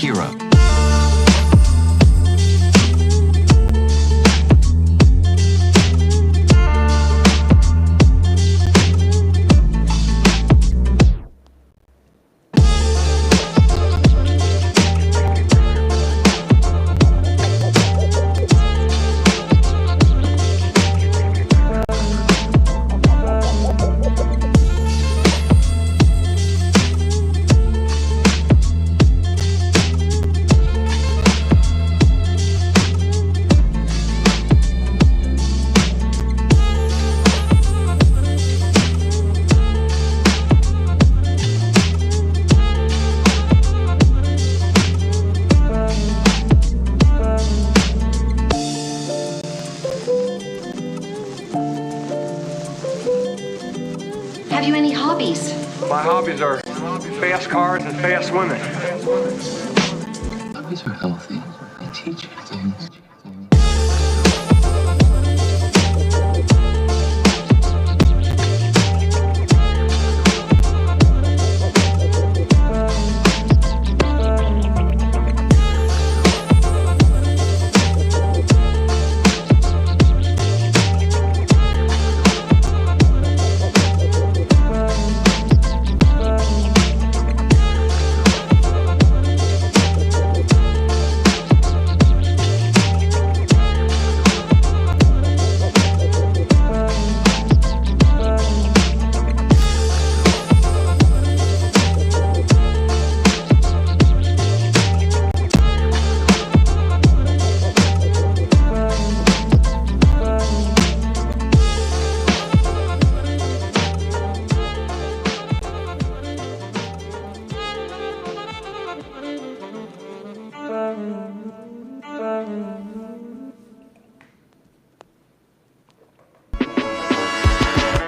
hero. Have you any hobbies? My hobbies are fast cars and fast women. Hobbies are healthy. They teach you things.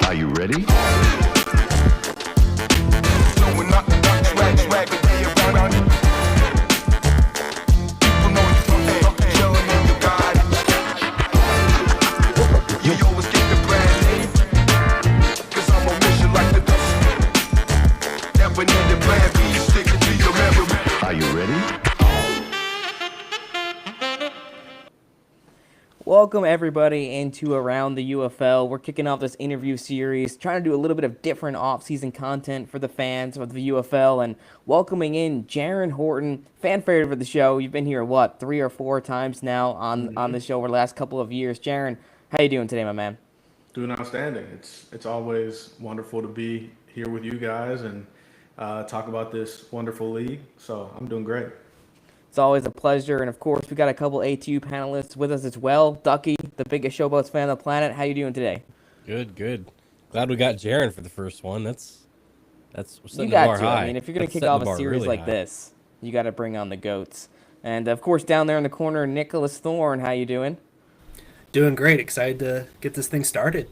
Are you ready? Are you ready? Welcome everybody into Around the UFL. We're kicking off this interview series, trying to do a little bit of different off-season content for the fans of the UFL, and welcoming in Jarren Horton, fan favorite of the show. You've been here, 3 or 4 times now on the show over the last couple of years. Jarren, how you doing today, my man? Doing outstanding. It's always wonderful to be here with you guys and talk about this wonderful league. So I'm doing great. It's always a pleasure, and of course, we got a couple ATU panelists with us as well. Ducky, the biggest Showboats fan on the planet. How you doing today? Good. Glad we got Jarren for the first one. That's we're setting You the got bar to. high. I mean, if you're going to That's kick off setting the a bar series really like high. this, you got to bring on the goats. And of course, down there in the corner, Nicholas Thorne. How you doing? Doing great. Excited to get this thing started.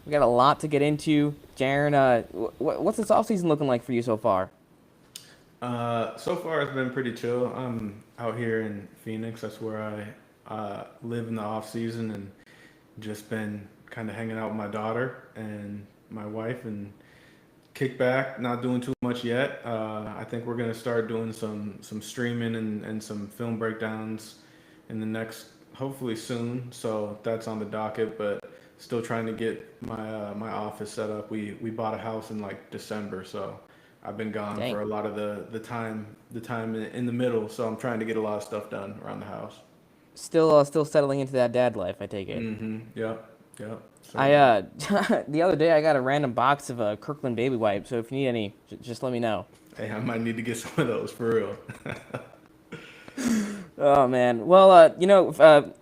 We got a lot to get into. Jarren, what's this offseason looking like for you so far? So far it's been pretty chill. I'm out here in Phoenix. That's where I live in the off season, and just been kind of hanging out with my daughter and my wife and kick back. Not doing too much yet. I think we're gonna start doing some streaming and some film breakdowns in the next, hopefully soon. So that's on the docket, but still trying to get my office set up. We bought a house in like December, so I've been gone Dang. for a lot of the time in the middle. So I'm trying to get a lot of stuff done around the house. Still settling into that dad life, I take it. Yep. So, The other day I got a random box of Kirkland baby wipes, so if you need any, just let me know. hey, I might need to get some of those for real. Oh man. Well,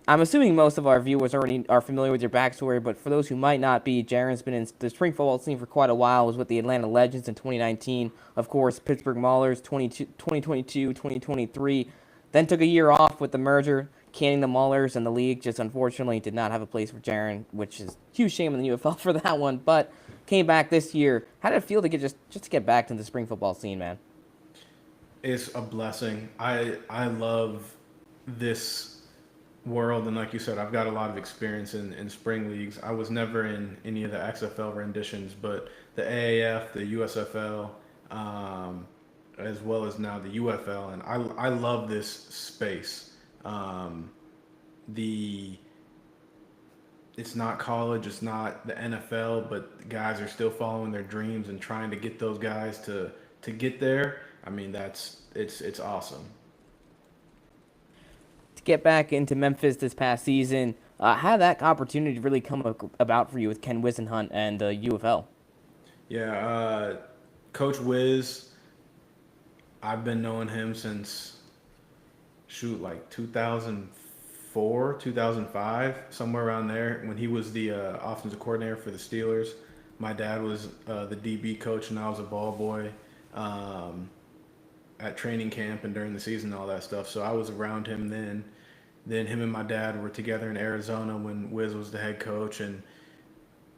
I'm assuming most of our viewers already are familiar with your backstory, but for those who might not be, Jarren's been in the spring football scene for quite a while. Was with the Atlanta Legends in 2019, of course, Pittsburgh Maulers 2022, 2023. Then took a year off with the merger, canning the Maulers, and the league just unfortunately did not have a place for Jarren, which is a huge shame in the UFL for that one. But came back this year. How did it feel to get just to get back to the spring football scene, man? It's a blessing. I love this world, and like you said, I've got a lot of experience in spring leagues. I was never in any of the XFL renditions, but the AAF, the USFL, as well as now the UFL, and I love this space. The It's not college, it's not the NFL, but guys are still following their dreams and trying to get those guys to get there. I mean, it's awesome. To get back into Memphis this past season, how did that opportunity really come about for you with Ken Whisenhunt and UFL? Yeah, Coach Wiz, I've been knowing him since like 2004, 2005, somewhere around there, when he was the offensive coordinator for the Steelers. My dad was the DB coach, and I was a ball boy at training camp and during the season and all that stuff. So I was around him then. Then him and my dad were together in Arizona when Wiz was the head coach. And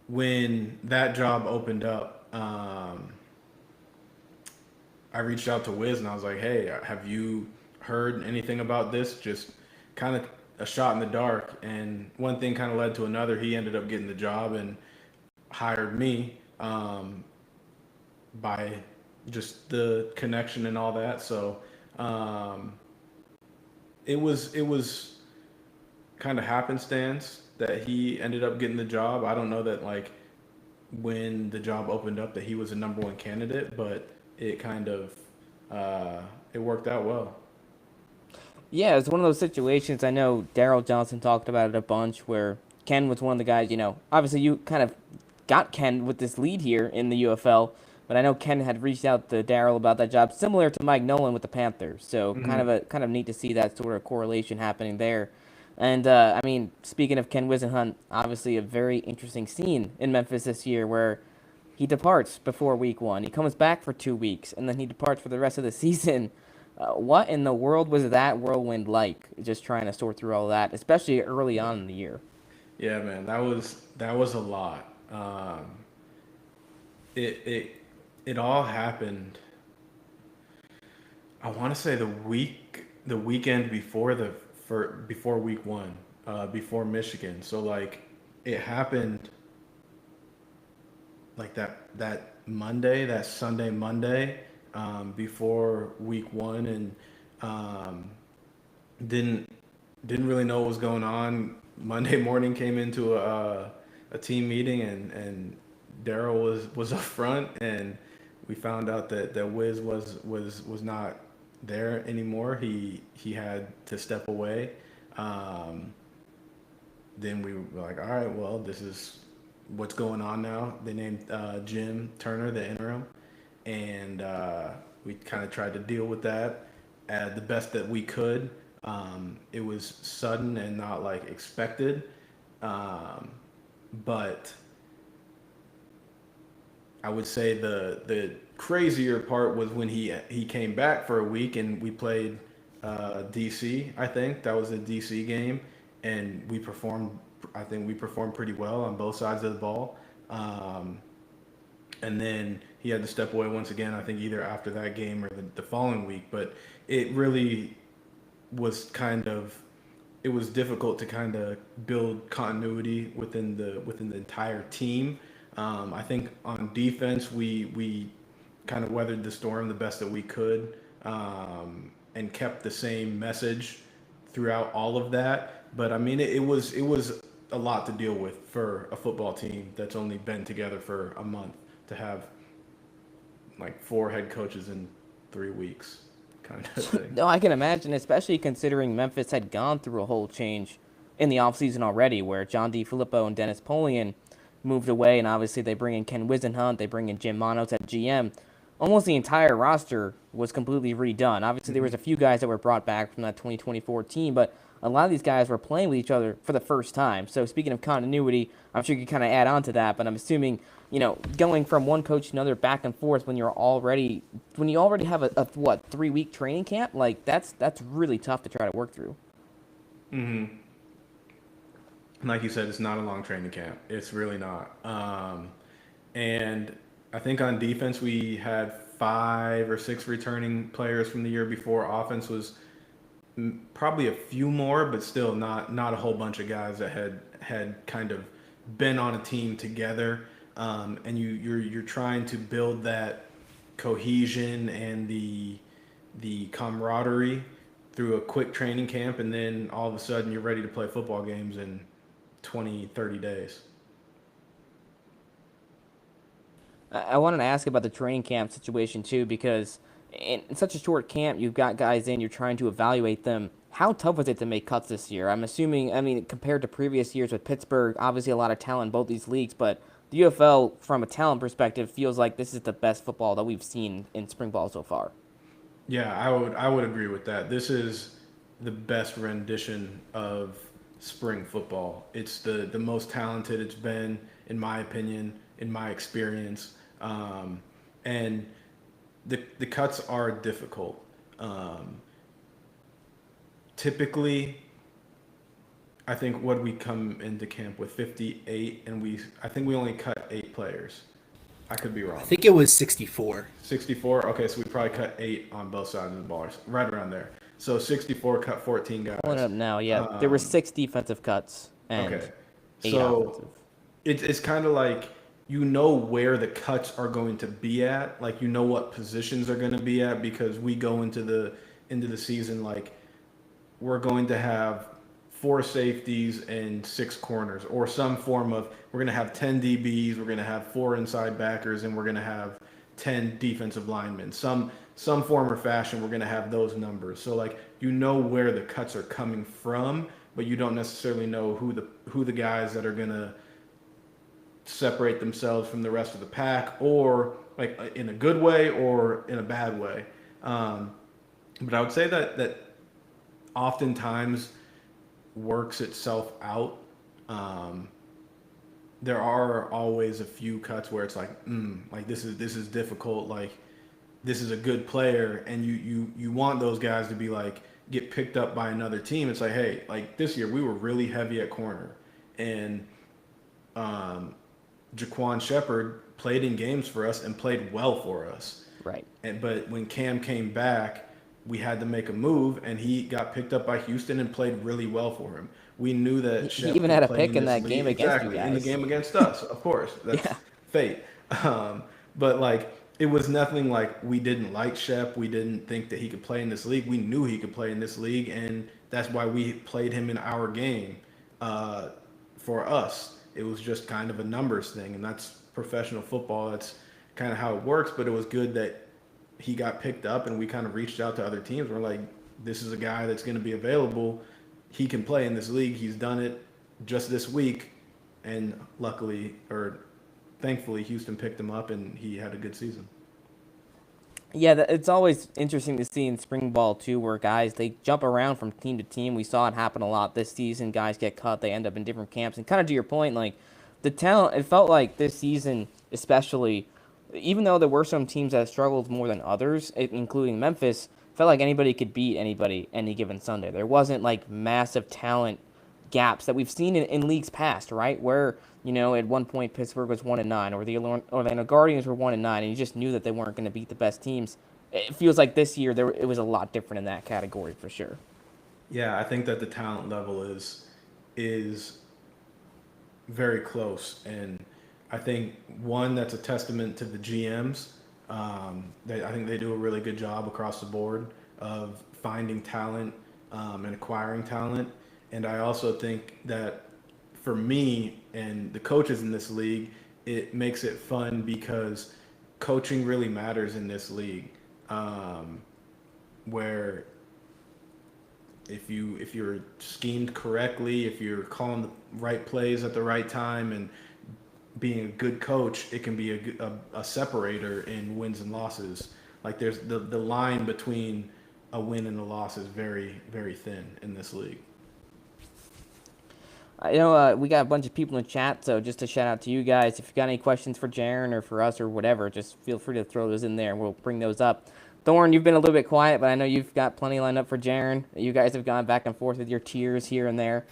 when that job opened up, I reached out to Wiz and I was like, hey, have you heard anything about this? Just kind of a shot in the dark. And one thing kind of led to another. He ended up getting the job and hired me by just the connection and all that. So it was kind of happenstance that he ended up getting the job. I don't know that like when the job opened up that he was the number one candidate, but it kind of it worked out well. Yeah, it's one of those situations. I know Daryl Johnson talked about it a bunch where Ken was one of the guys, obviously you kind of got Ken with this lead here in the UFL, but I know Ken had reached out to Daryl about that job, similar to Mike Nolan with the Panthers. So kind of neat to see that sort of correlation happening there. And I mean, speaking of Ken Whisenhunt, obviously a very interesting scene in Memphis this year where he departs before week 1. He comes back for 2 weeks, and then he departs for the rest of the season. What in the world was that whirlwind like? Just trying to sort through all that, especially early on in the year. Yeah, man, that was a lot. It all happened. I want to say the weekend before week 1, before Michigan. So like it happened like that Monday, that Sunday Monday, before week 1, and didn't really know what was going on. Monday morning came into a team meeting, and Daryl was up front, and we found out that Wiz was not there anymore. He had to step away. Then we were like, all right, well, this is what's going on now. They named Jim Turner the interim, and we kind of tried to deal with that the best that we could. It was sudden and not like expected, but I would say the crazier part was when he came back for a week and we played DC. I think that was a DC game, and we performed. I think we performed pretty well on both sides of the ball. And then he had to step away once again. I think either after that game or the following week. But it really was it was difficult to kind of build continuity within the entire team. I think on defense we kind of weathered the storm the best that we could, and kept the same message throughout all of that. But I mean, it was a lot to deal with for a football team that's only been together for a month to have like 4 head coaches in 3 weeks kind of thing. No, I can imagine, especially considering Memphis had gone through a whole change in the offseason already, where John DeFilippo and Dennis Polian moved away, and obviously they bring in Ken Whisenhunt, they bring in Jim Manos at GM. Almost the entire roster was completely redone. Obviously, there was a few guys that were brought back from that 2024 team, but a lot of these guys were playing with each other for the first time. So speaking of continuity, I'm sure you could kind of add on to that, but I'm assuming, going from one coach to another back and forth when you already have a 3-week training camp, like that's really tough to try to work through. Mm-hmm. Like you said, it's not a long training camp. It's really not. And I think on defense we had 5 or 6 returning players from the year before. Offense was probably a few more, but still not a whole bunch of guys that had kind of been on a team together. And you're trying to build that cohesion and the camaraderie through a quick training camp, and then all of a sudden you're ready to play football games in 20, 30 days. I wanted to ask about the training camp situation too, because in such a short camp, you've got guys in, you're trying to evaluate them. How tough was it to make cuts this year? I'm assuming, I mean, compared to previous years with Pittsburgh, obviously a lot of talent in both these leagues, but the UFL, from a talent perspective, feels like this is the best football that we've seen in spring ball so far. Yeah, I would agree with that. This is the best rendition of spring football. It's the most talented it's been, in my opinion, in my experience. And the cuts are difficult. Typically, I think what we come into camp with 58, and I think we only cut 8 players. I could be wrong. I think it was 64. 64. Okay, so we probably cut 8 on both sides of the ball, right around there. So 64 cut 14 guys. Pulling it up now, yeah. There were 6 defensive cuts and Okay, 8 so offensive. it's kind of like you know where the cuts are going to be at, like you know what positions are going to be at, because we go into the season like we're going to have 4 safeties and 6 corners, or some form of, we're going to have 10 DBs, we're going to have 4 inside backers, and we're going to have 10 defensive linemen. Some form or fashion, we're going to have those numbers. So like you know where the cuts are coming from, but you don't necessarily know who the guys that are going to separate themselves from the rest of the pack, or like in a good way or in a bad way. But I would say that oftentimes works itself out. There are always a few cuts where it's like, like this is difficult. Like this is a good player, and you want those guys to be like get picked up by another team. It's like, hey, like this year we were really heavy at corner, and Jaquan Shepard played in games for us and played well for us. Right. But when Cam came back, we had to make a move, and he got picked up by Houston and played really well for him. We knew that He even had a pick in that game against exactly, you guys. in the game against us, of course. That's fate. But like it was nothing like we didn't like Shep. We didn't think that he could play in this league. We knew he could play in this league, and that's why we played him in our game. For us, it was just kind of a numbers thing, and that's professional football. That's kind of how it works. But it was good that he got picked up, and we kind of reached out to other teams. We're like, this is a guy that's going to be available. He can play in this league. He's done it just this week, and thankfully, Houston picked him up, and he had a good season. Yeah, it's always interesting to see in spring ball too, where guys, they jump around from team to team. We saw it happen a lot this season. Guys get cut, they end up in different camps. And kind of to your point, like the talent, it felt like this season especially, even though there were some teams that struggled more than others, including Memphis, felt like anybody could beat anybody any given Sunday. There wasn't like massive talent gaps that we've seen in leagues past, right? Where, you know, at one point Pittsburgh was 1-9, or the Orlando Guardians were 1-9, and you just knew that they weren't going to beat the best teams. It feels like this year it was a lot different in that category for sure. Yeah, I think that the talent level is very close, and I think that's a testament to the GMs. I think they do a really good job across the board of finding talent and acquiring talent. And I also think that for me and the coaches in this league, it makes it fun because coaching really matters in this league. Where if you're schemed correctly, if you're calling the right plays at the right time and being a good coach, it can be a separator in wins and losses. Like there's the line between a win and a loss is very, very thin in this league. I know we got a bunch of people in the chat, so just a shout out to you guys. If you got any questions for Jarren or for us or whatever, just feel free to throw those in there and we'll bring those up. Thorne, you've been a little bit quiet, but I know you've got plenty lined up for Jarren. You guys have gone back and forth with your tiers here and there.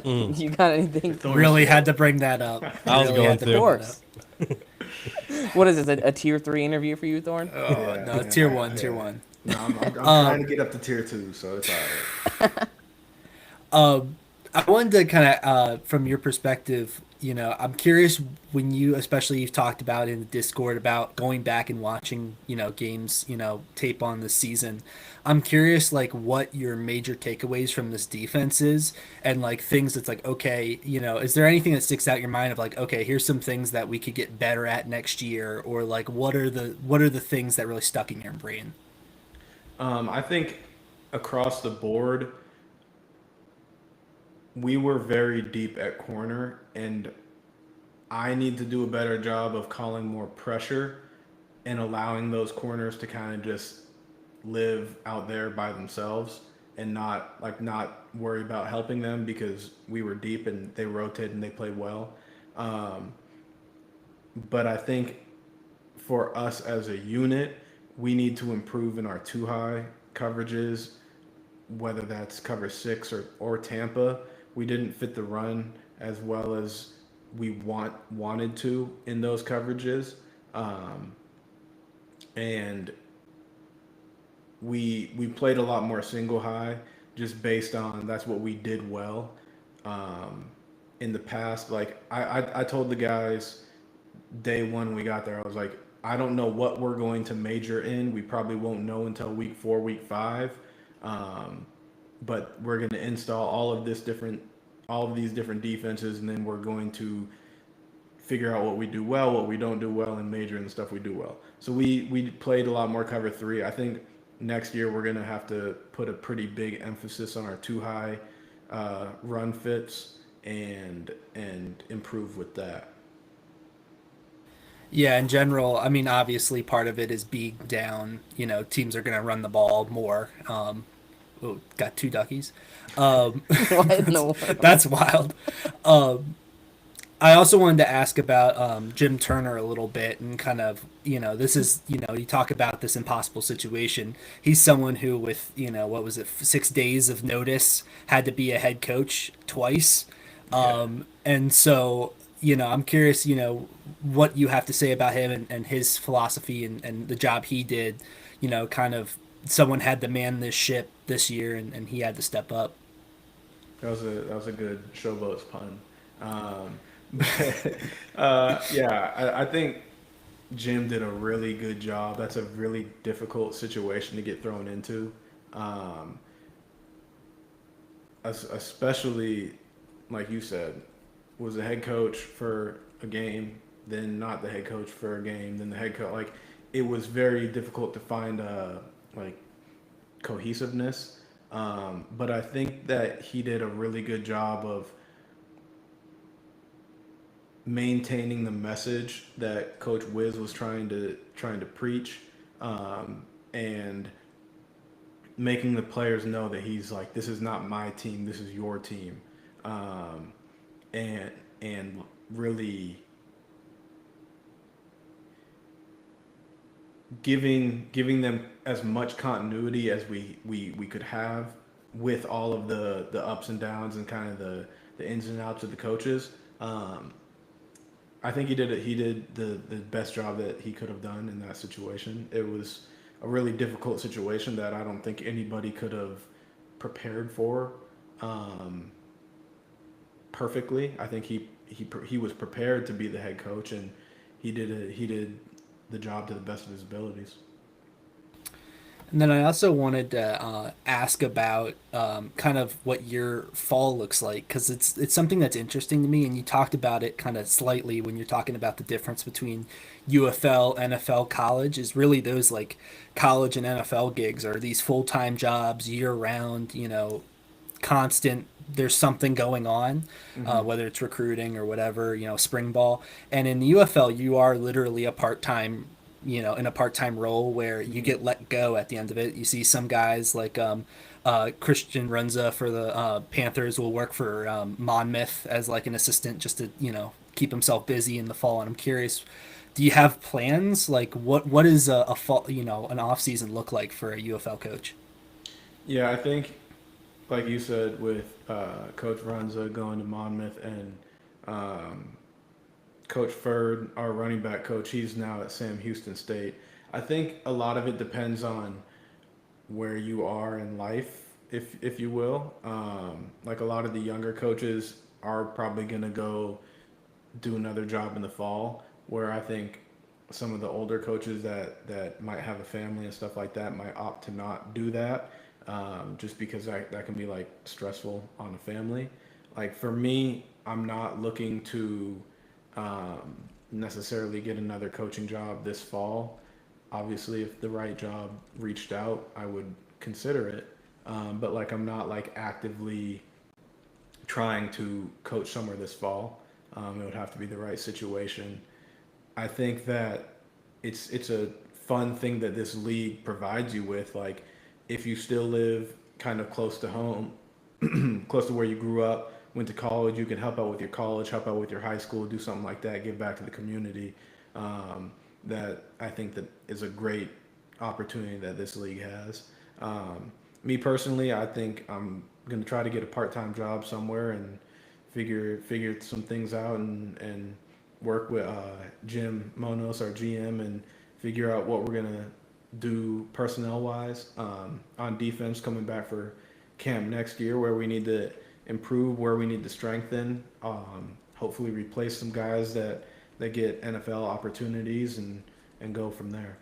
You got anything? Really had to bring that up. I was Really going had to. bring Of that course. up. What is this, a tier 3 interview for you, Thorne? No, tier one. No, I'm trying to get up to tier 2, so it's all right. I wanted to kind of, from your perspective, I'm curious when you, especially you've talked about in the Discord about going back and watching, games, tape on this season. I'm curious, like, what your major takeaways from this defense is, and like things that's like, okay, is there anything that sticks out in your mind of like, okay, here's some things that we could get better at next year, or like, what are the things that really stuck in your brain? I think across the board, we were very deep at corner, and I need to do a better job of calling more pressure and allowing those corners to kind of just live out there by themselves and not worry about helping them because we were deep and they rotated and they played well. Um, but I think for us as a unit, we need to improve in our too high coverages, whether that's cover six or Tampa. We didn't fit the run as well as we wanted to in those coverages. And we played a lot more single high just based on that's what we did well in the past. Like I told the guys day one when we got there, I was like, I don't know what we're going to major in. We probably won't know until week 4, week 5. But we're going to install all of these different defenses, and then we're going to figure out what we do well, what we don't do well, and major in the stuff we do well. So we played a lot more cover 3. I think next year we're going to have to put a pretty big emphasis on our too high run fits and improve with that. Yeah, in general, I mean, obviously part of it is being down. Teams are going to run the ball more. Oh, got 2 duckies. What in the world? That's wild. I also wanted to ask about Jim Turner a little bit and kind of, this is, you talk about this impossible situation. He's someone who with, what was it, 6 days of notice had to be a head coach twice. And so, I'm curious, what you have to say about him and his philosophy and the job he did, kind of someone had to man this ship this year and he had to step up. That was a good Showboats pun. Yeah, I think Jim did a really good job. That's a really difficult situation to get thrown into, especially like you said, was the head coach for a game, then not the head coach for a game, then the head coach. Like it was very difficult to find like cohesiveness. But I think that he did a really good job of maintaining the message that Coach Wiz was trying to preach, and making the players know that he's like, this is not my team, this is your team, and really giving them as much continuity as we could have with all of the ups and downs and kind of the ins and outs of the coaches. I think he did the best job that he could have done in that situation. It was a really difficult situation that I don't think anybody could have prepared for perfectly. I think he was prepared to be the head coach, and he did the job to the best of his abilities. And then I also wanted to ask about kind of what your fall looks like, because it's something that's interesting to me, and you talked about it kind of slightly when you're talking about the difference between UFL, NFL, college, is really those like college and NFL gigs are these full-time jobs year round, constant. There's something going on, whether it's recruiting or whatever, spring ball. And in the UFL, you are literally a part-time in a part-time role where you get let go at the end of it. You see some guys like Christian Runza for the Panthers will work for Monmouth as like an assistant just to, keep himself busy in the fall. And I'm curious, do you have plans? Like what is a fall, an off season look like for a UFL coach? Yeah, I think like you said with Coach Runza going to Monmouth and Coach Ferd, our running back coach, he's now at Sam Houston State. I think a lot of it depends on where you are in life, if you will. Like a lot of the younger coaches are probably going to go do another job in the fall, where I think some of the older coaches that might have a family and stuff like that might opt to not do that, just because that can be like stressful on a family. Like for me, I'm not looking to necessarily get another coaching job this fall. Obviously, if the right job reached out, I would consider it. But like I'm not like actively trying to coach somewhere this fall. It would have to be the right situation. I think that it's a fun thing that this league provides you with. Like, if you still live kind of close to home, close to where you grew up, went to college, you can help out with your college, help out with your high school, do something like that, give back to the community. That I think that is a great opportunity that this league has. Me personally, I think I'm gonna try to get a part-time job somewhere and figure some things out and work with Jim Monos, our GM, and figure out what we're gonna do personnel wise on defense coming back for camp next year, where we need to improve, where we need to strengthen. Hopefully, replace some guys that get NFL opportunities and go from there.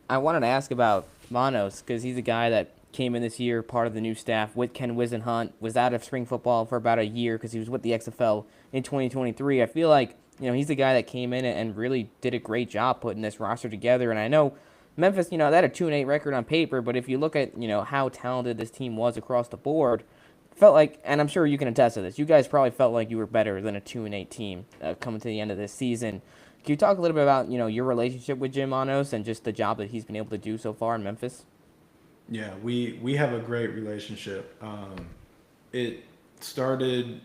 I wanted to ask about Monos because he's a guy that came in this year, part of the new staff with Ken Whisenhunt, was out of spring football for about a year because he was with the XFL in 2023. I feel like, he's the guy that came in and really did a great job putting this roster together. And I know Memphis, they had a 2-8 record on paper, but if you look at, how talented this team was across the board, felt like, and I'm sure you can attest to this, you guys probably felt like you were better than a 2-8 team coming to the end of this season. Can you talk a little bit about, your relationship with Jim Monos and just the job that he's been able to do so far in Memphis? Yeah, we have a great relationship. It started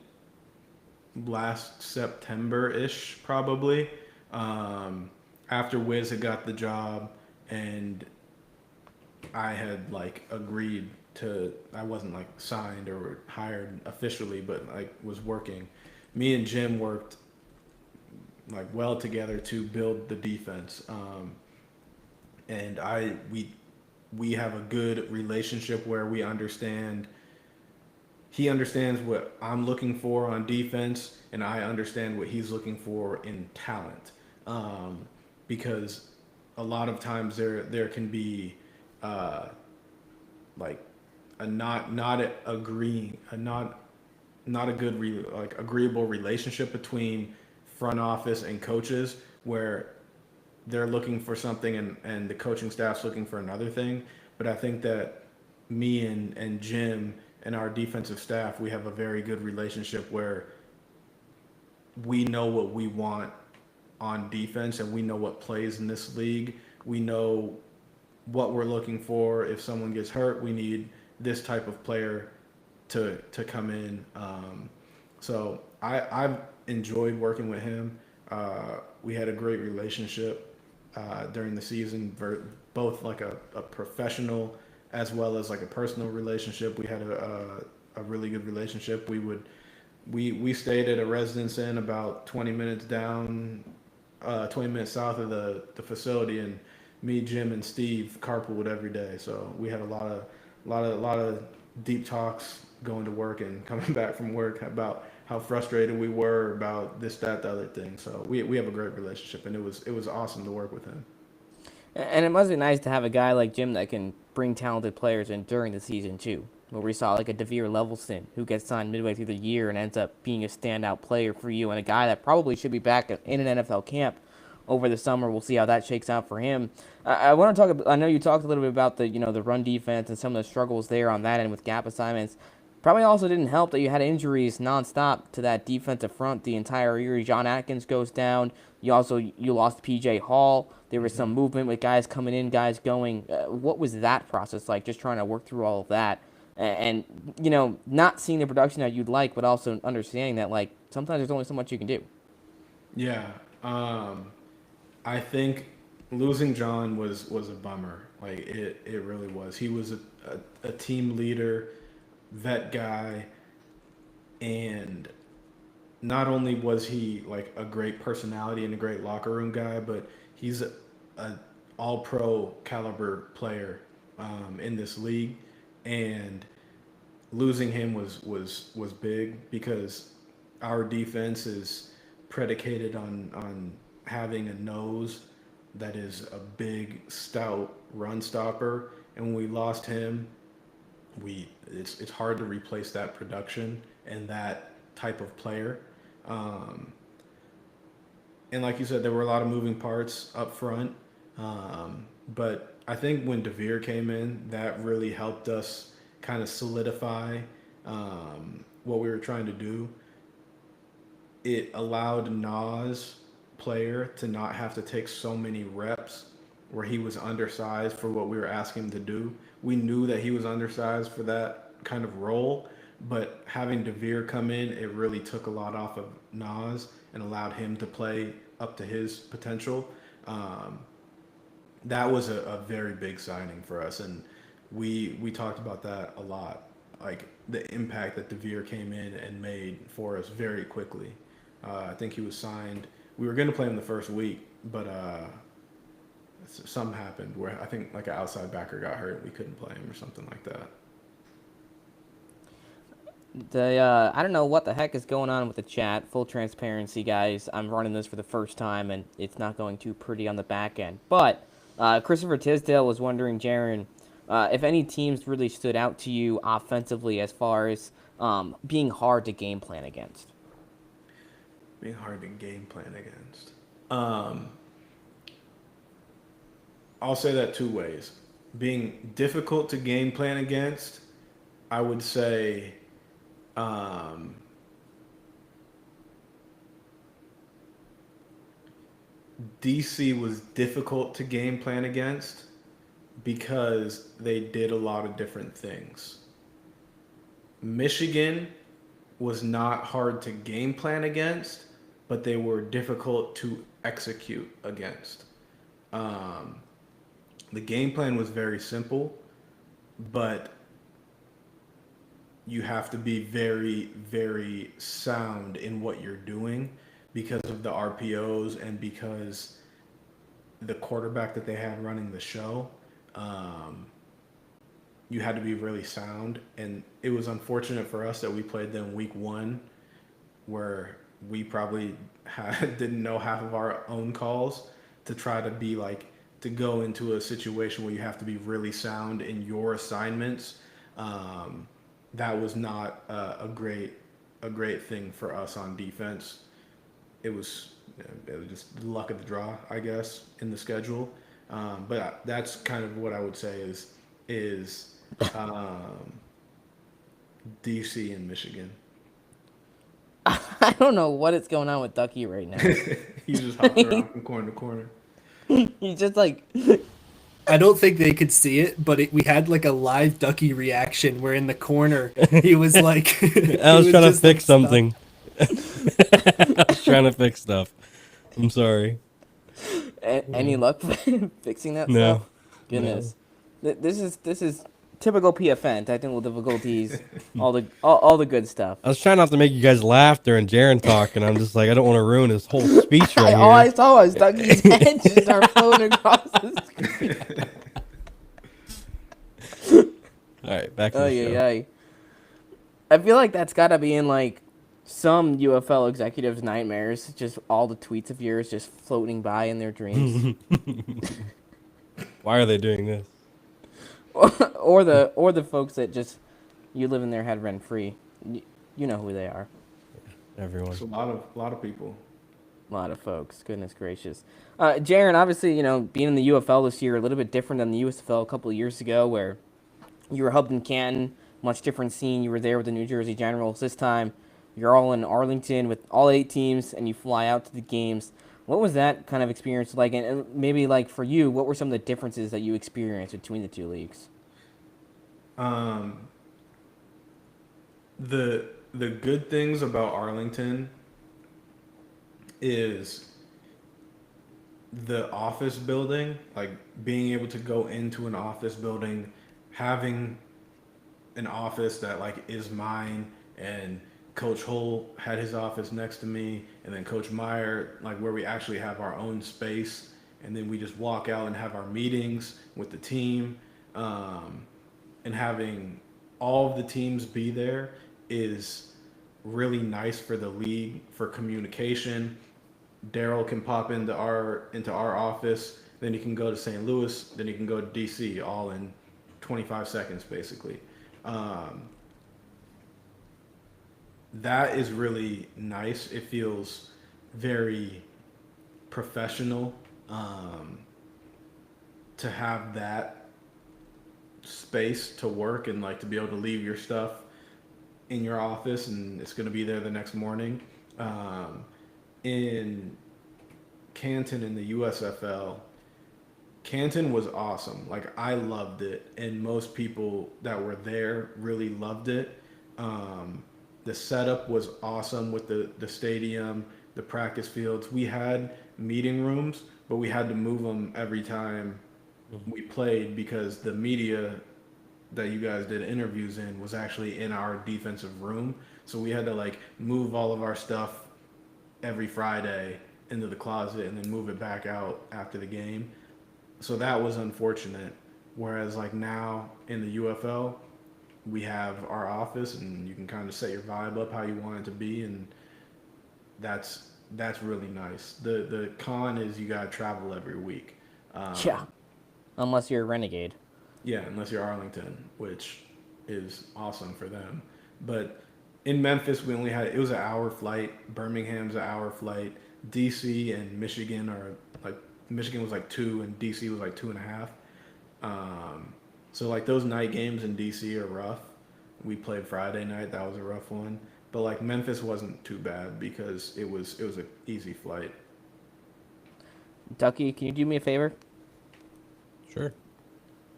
last September-ish, probably, after Wiz had got the job, and I had like agreed to. I wasn't like signed or hired officially, but like was working. Me and Jim worked like well together to build the defense, and we have a good relationship where we understand. He understands what I'm looking for on defense, and I understand what he's looking for in talent. Because a lot of times there can be like a not agreeing a not a good like agreeable relationship between front office and coaches, where they're looking for something and the coaching staff's looking for another thing. But I think that me and Jim and our defensive staff, we have a very good relationship where we know what we want on defense and we know what plays in this league. We know what we're looking for. If someone gets hurt, we need this type of player to come in. So I've enjoyed working with him. We had a great relationship during the season, both like a professional as well as like a personal relationship. We had a really good relationship. We stayed at a residence inn about 20 minutes down, 20 minutes south of the facility, and me, Jim, and Steve carpooled every day. So we had a lot of deep talks going to work and coming back from work about how frustrated we were about this, that, the other thing. So we have a great relationship, and it was awesome to work with him. And it must be nice to have a guy like Jim that can bring talented players in during the season, too. Where we saw like a DeVere Levelston who gets signed midway through the year and ends up being a standout player for you, and a guy that probably should be back in an NFL camp over the summer. We'll see how that shakes out for him. I want to talk. I know you talked a little bit about the run defense and some of the struggles there on that end with gap assignments. Probably also didn't help that you had injuries nonstop to that defensive front the entire year. John Atkins goes down. You lost P.J. Hall. There was some movement with guys coming in, guys going. What was that process like? Just trying to work through all of that, and not seeing the production that you'd like, but also understanding that like sometimes there's only so much you can do. Yeah, I think losing John was a bummer. Like it really was. He was a team leader, vet guy, and not only was he like a great personality and a great locker room guy, but he's a all-pro caliber player in this league, and losing him was big because our defense is predicated on having a nose that is a big, stout run stopper. And when we lost him, it's hard to replace that production and that type of player. And like you said, there were a lot of moving parts up front. But I think when DeVere came in, that really helped us kind of solidify what we were trying to do. It allowed Nas player to not have to take so many reps where he was undersized for what we were asking him to do. We knew that he was undersized for that kind of role, but having DeVere come in, it really took a lot off of Nas and allowed him to play up to his potential. That was a very big signing for us, and we talked about that a lot, like the impact that DeVere came in and made for us very quickly. I think he was signed. We were going to play him the first week, but something happened where I think like an outside backer got hurt. We couldn't play him or something like that. I don't know what the heck is going on with the chat. Full transparency, guys. I'm running this for the first time, and it's not going too pretty on the back end. But Christopher Tisdale was wondering, Jarren, if any teams really stood out to you offensively as far as being hard to game plan against. Being hard to game plan against. I'll say that two ways. Being difficult to game plan against, I would say DC was difficult to game plan against because they did a lot of different things. Michigan was not hard to game plan against, but they were difficult to execute against. The game plan was very simple, but you have to be very, very sound in what you're doing because of the RPOs and because the quarterback that they had running the show. You had to be really sound, and it was unfortunate for us that we played them week one, where we probably didn't know half of our own calls to try to be like to go into a situation where you have to be really sound in your assignments. That was not a great thing for us on defense. It was just luck of the draw, I guess, in the schedule. But that's kind of what I would say is DC and Michigan. I don't know what is going on with Ducky right now. He's just hopping around from corner to corner. He's just like... I don't think they could see it, but we had like a live Ducky reaction where in the corner he was like... I was trying to fix something. I was trying to fix stuff. I'm sorry. Any luck fixing that No. stuff? Goodness. No. This is typical PFN, technical difficulties, all the good stuff. I was trying not to make you guys laugh during Jarren talk, and I'm just like, I don't want to ruin his whole speech right here. All I saw was Ducky's head just start floating across the screen. All right, back to the show. I feel like that's got to be in like some UFL executives' nightmares. Just all the tweets of yours just floating by in their dreams. Why are they doing this? or the folks that just you live in their head rent free. You know who they are. Everyone. It's a lot of people. A lot of folks. Goodness gracious. Jarren, obviously, being in the UFL this year, a little bit different than the USFL a couple of years ago, where you were hubbed in Canton, much different scene. You were there with the New Jersey Generals. This time, you're all in Arlington with all 8 teams, and you fly out to the games. What was that kind of experience like? And maybe, like, for you, what were some of the differences that you experienced between the two leagues? The good things about Arlington is the office building, like being able to go into an office building, having an office that like is mine, and Coach Hull had his office next to me, and then Coach Meyer, like where we actually have our own space, and then we just walk out and have our meetings with the team, and having all of the teams be there is really nice for the league for communication. Daryl can pop into our office, then he can go to St. Louis, then he can go to DC, all in 25 seconds basically. That is really nice. It feels very professional, to have that space to work and like to be able to leave your stuff in your office and it's going to be there the next morning. In Canton in the USFL, Canton was awesome. Like I loved it, and most people that were there really loved it. The setup was awesome with the stadium, the practice fields. We had meeting rooms, but we had to move them every time we played because the media that you guys did interviews in was actually in our defensive room. So we had to like move all of our stuff every Friday into the closet and then move it back out after the game. So that was unfortunate. Whereas like now in the UFL, we have our office and you can kind of set your vibe up how you want it to be, and that's really nice. The con is you gotta travel every week. Yeah. Unless you're a renegade. Yeah, unless you're Arlington, which is awesome for them. But in Memphis, we only had, it was an hour flight. Birmingham's an hour flight. DC and Michigan are like, Michigan was like 2 and DC was like 2.5. So like those night games in DC are rough. We played Friday night. That was a rough one. But like Memphis wasn't too bad because it was an easy flight. Ducky, can you do me a favor? Sure.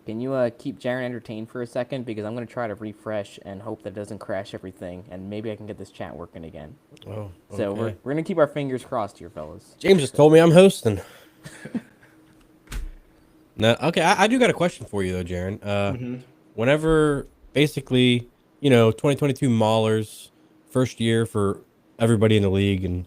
Can you keep Jarren entertained for a second? Because I'm going to try to refresh and hope that it doesn't crash everything. And maybe I can get this chat working again. Oh, okay. So we're going to keep our fingers crossed here, fellas. James just told me I'm hosting. No, okay, I do got a question for you though, Jarren. Whenever basically, 2022 Maulers, first year for everybody in the league and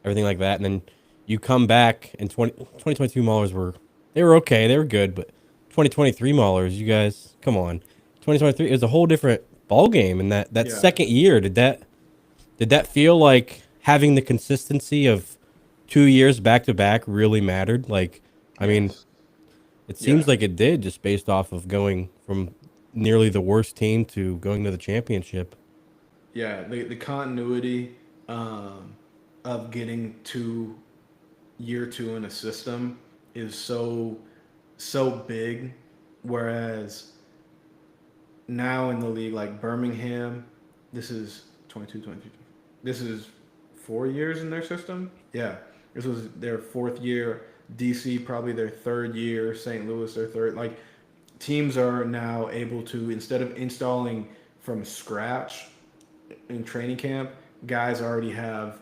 everything like that, and then you come back and 2022 Maulers they were okay, they were good, but 2023 Maulers, you guys, come on. 2023 is a whole different ball game, and that Yeah. second year, did that feel like having the consistency of 2 years back to back really mattered? Like, I mean, it seems Yeah. like it did, just based off of going from nearly the worst team to going to the championship. Yeah, the continuity of getting to year 2 in a system is so big. Whereas now in the league, like Birmingham, this is 22, 23. This is 4 years in their system. Yeah, this was their 4th year. DC probably their 3rd year. St. Louis their 3rd. Like teams are now able to, instead of installing from scratch in training camp, guys already have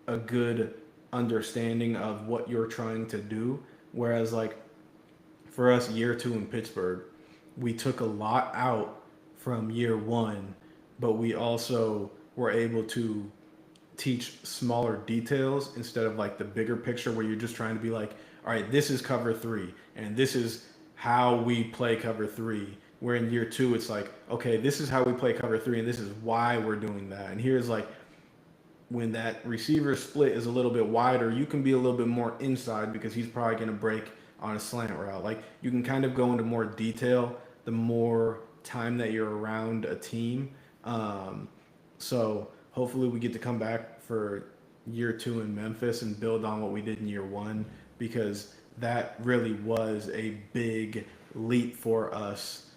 a good understanding of what you're trying to do. Whereas like for us, year 2 in Pittsburgh, we took a lot out from year 1, but we also were able to teach smaller details instead of like the bigger picture where you're just trying to be like, all right, this is cover 3 and this is how we play cover 3. Where in year 2, it's like, okay, this is how we play cover 3 and this is why we're doing that. And here's like, when that receiver split is a little bit wider, you can be a little bit more inside because he's probably going to break on a slant route. Like you can kind of go into more detail the more time that you're around a team. So hopefully we get to come back for year 2 in Memphis and build on what we did in year 1, because that really was a big leap for us.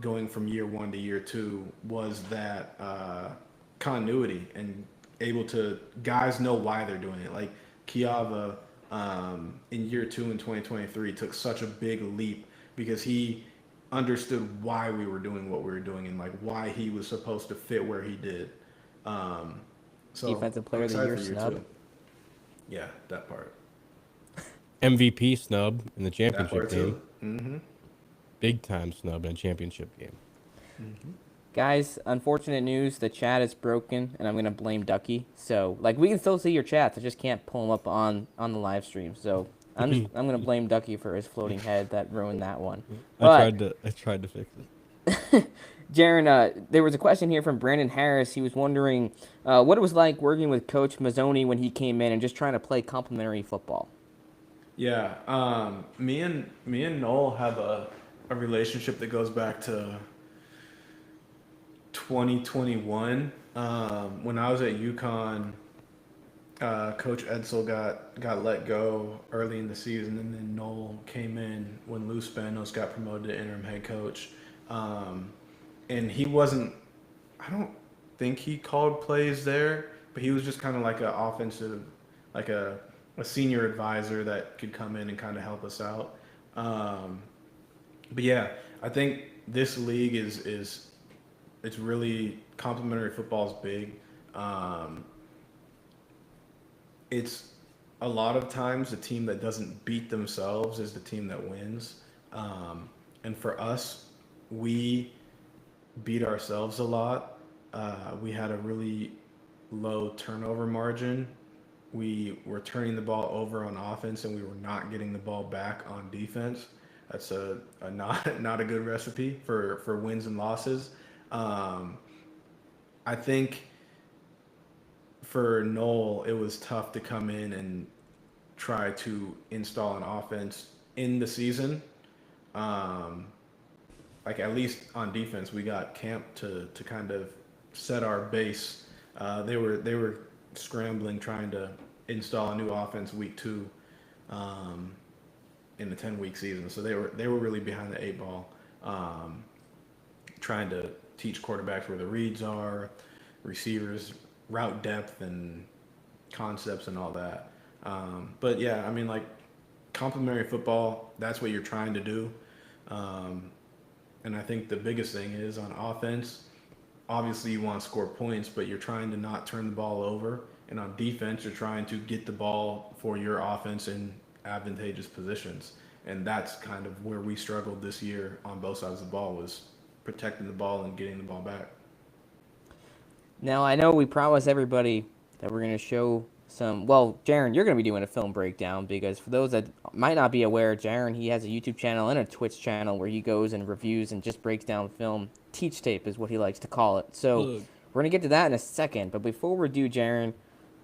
Going from year 1 to year 2 was that continuity and able to, guys know why they're doing it. Like Kiava in year 2 in 2023 took such a big leap because he understood why we were doing what we were doing and like why he was supposed to fit where he did. So Defensive player of the year snub. Yeah, that part. MVP snub in the That championship part game. too. Big time snub in a championship game. Guys, unfortunate news. The chat is broken, and I'm going to blame Ducky. So, like, we can still see your chats. I just can't pull them up on the live stream. So, I'm going to blame Ducky for his floating head that ruined that one. I tried to fix it. Jarren, there was a question here from Brandon Harris. He was wondering what it was like working with Coach Mazzoni when he came in and just trying to play complementary football. Yeah, me and Noel have a relationship that goes back to 2021. When I was at UConn, Coach Edsel got let go early in the season, and then Noel came in when Lou Spanos got promoted to interim head coach. And he wasn't, I don't think he called plays there, but he was just kind of like an offensive, like a senior advisor that could come in and kind of help us out. But yeah, I think this league is it's really complementary football is big. It's a lot of times the team that doesn't beat themselves is the team that wins. And for us, we beat ourselves a lot. We had a really low turnover margin. We were turning the ball over on offense, and we were not getting the ball back on defense. That's a not a good recipe for wins and losses. I think for Noel, it was tough to come in and try to install an offense in the season. Like at least on defense, we got camp to kind of set our base. They were scrambling trying to install a new offense week 2 in the 10-week season. So they were really behind the 8 ball, trying to teach quarterbacks where the reads are, receivers, route depth and concepts and all that. But yeah, I mean, like complementary football, that's what you're trying to do. And I think the biggest thing is on offense, obviously you want to score points, but you're trying to not turn the ball over. And on defense, you're trying to get the ball for your offense in advantageous positions. And that's kind of where we struggled this year on both sides of the ball, was protecting the ball and getting the ball back. Now, I know we promised everybody that we're going to show some... Well, Jarren, you're going to be doing a film breakdown, because for those that might not be aware, Jarren, he has a YouTube channel and a Twitch channel where he goes and reviews and just breaks down film. Teach tape is what he likes to call it. So we're going to get to that in a second. But before we do, Jarren,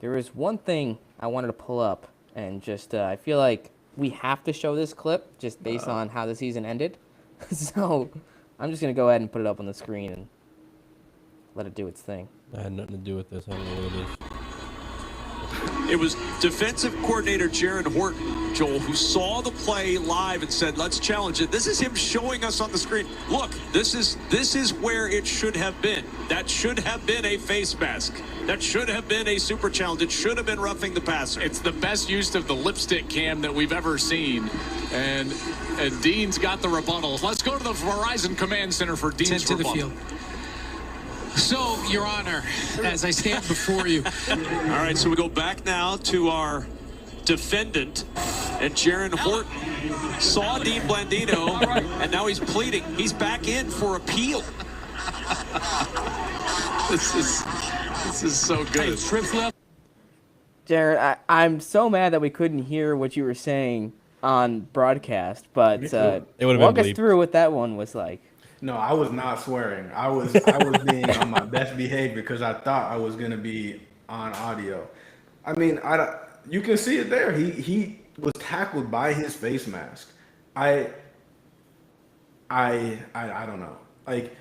there is one thing I wanted to pull up, and just I feel like we have to show this clip just based on how the season ended. So I'm just going to go ahead and put it up on the screen and let it do its thing. I had nothing to do with this. I don't know what it is. It was defensive coordinator Jarren Horton, Joel, who saw the play live and said, let's challenge it. This is him showing us on the screen. Look, this is where it should have been. That should have been a face mask. That should have been a super challenge. It should have been roughing the passer. It's the best use of the lipstick cam that we've ever seen. And Dean's got the rebuttals. Let's go to the Verizon Command Center for Dean's to rebuttal. the field. So, Your Honor, as I stand before you. All right, so we go back now to our defendant, and Jarren Horton saw Dean Blandino, and now he's pleading. He's back in for appeal. This is so good. Jarren, I'm so mad that we couldn't hear what you were saying on broadcast, but walk us through what that one was like. No, I was not swearing. I was being on my best behavior because I thought I was gonna be on audio. I mean, you can see it there. He was tackled by his face mask. I don't know. Like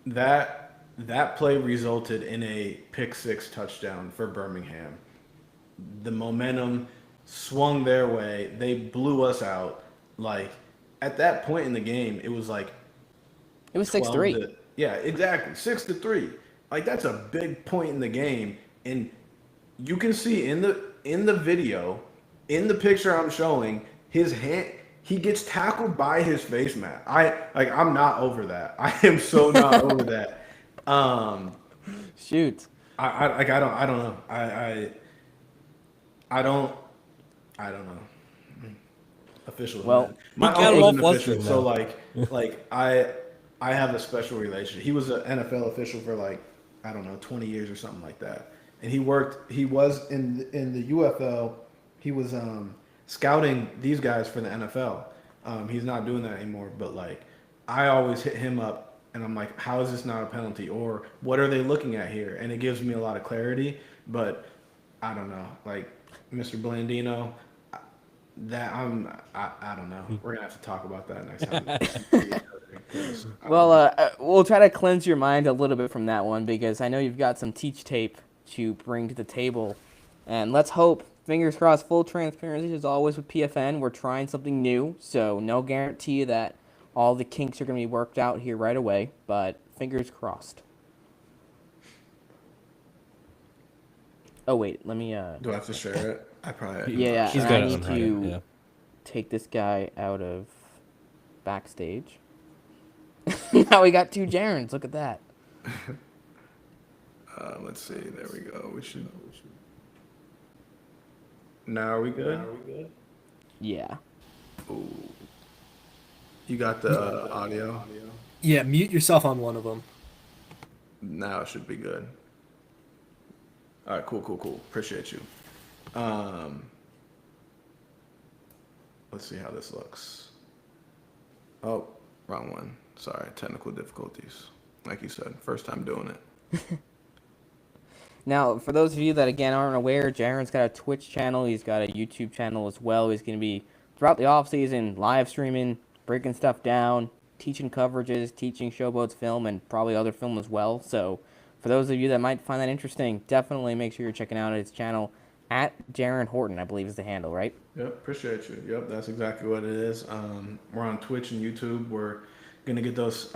that play resulted in a pick 6 touchdown for Birmingham. The momentum swung their way. They blew us out. Like, at that point in the game, it was 6-3. Yeah, exactly. 6-3. Like, that's a big point in the game. And you can see in the video, in the picture I'm showing, his hand, he gets tackled by his face mask. I'm not over that. I am so not over that. Shoot. I don't know. I don't know. Official. Well, my uncle was an official, so like I have a special relationship. He was an NFL official for 20 years or something like that. And he was in the UFL. He was scouting these guys for the NFL. He's not doing that anymore, but I always hit him up and I'm like, how is this not a penalty? Or what are they looking at here? And it gives me a lot of clarity. But I don't know. Like Mr. Blandino, I don't know. We're gonna have to talk about that next time. Well, we'll try to cleanse your mind a little bit from that one because I know you've got some teach tape to bring to the table. And let's hope, fingers crossed, full transparency as always with PFN. We're trying something new, so no guarantee that all the kinks are going to be worked out here right away, but fingers crossed. Oh, wait, let me... Do I have to share it? I probably... Yeah, He's and got I it need on to yeah. take this guy out of backstage. Now we got 2 Jarens. Look at that. Let's see. There we go. We should... Now are we good? Yeah. You got the audio? Yeah, mute yourself on one of them. Now it should be good. All right, cool. Appreciate you. Let's see how this looks. Oh, wrong one. Sorry, technical difficulties. Like you said, first time doing it. Now, for those of you that, again, aren't aware, Jarren's got a Twitch channel. He's got a YouTube channel as well. He's going to be, throughout the offseason, live streaming, breaking stuff down, teaching coverages, teaching Showboats film, and probably other film as well. So, for those of you that might find that interesting, definitely make sure you're checking out his channel at Jarren Horton, I believe is the handle, right? Yep, appreciate you. Yep, that's exactly what it is. We're on Twitch and YouTube. We're going to get those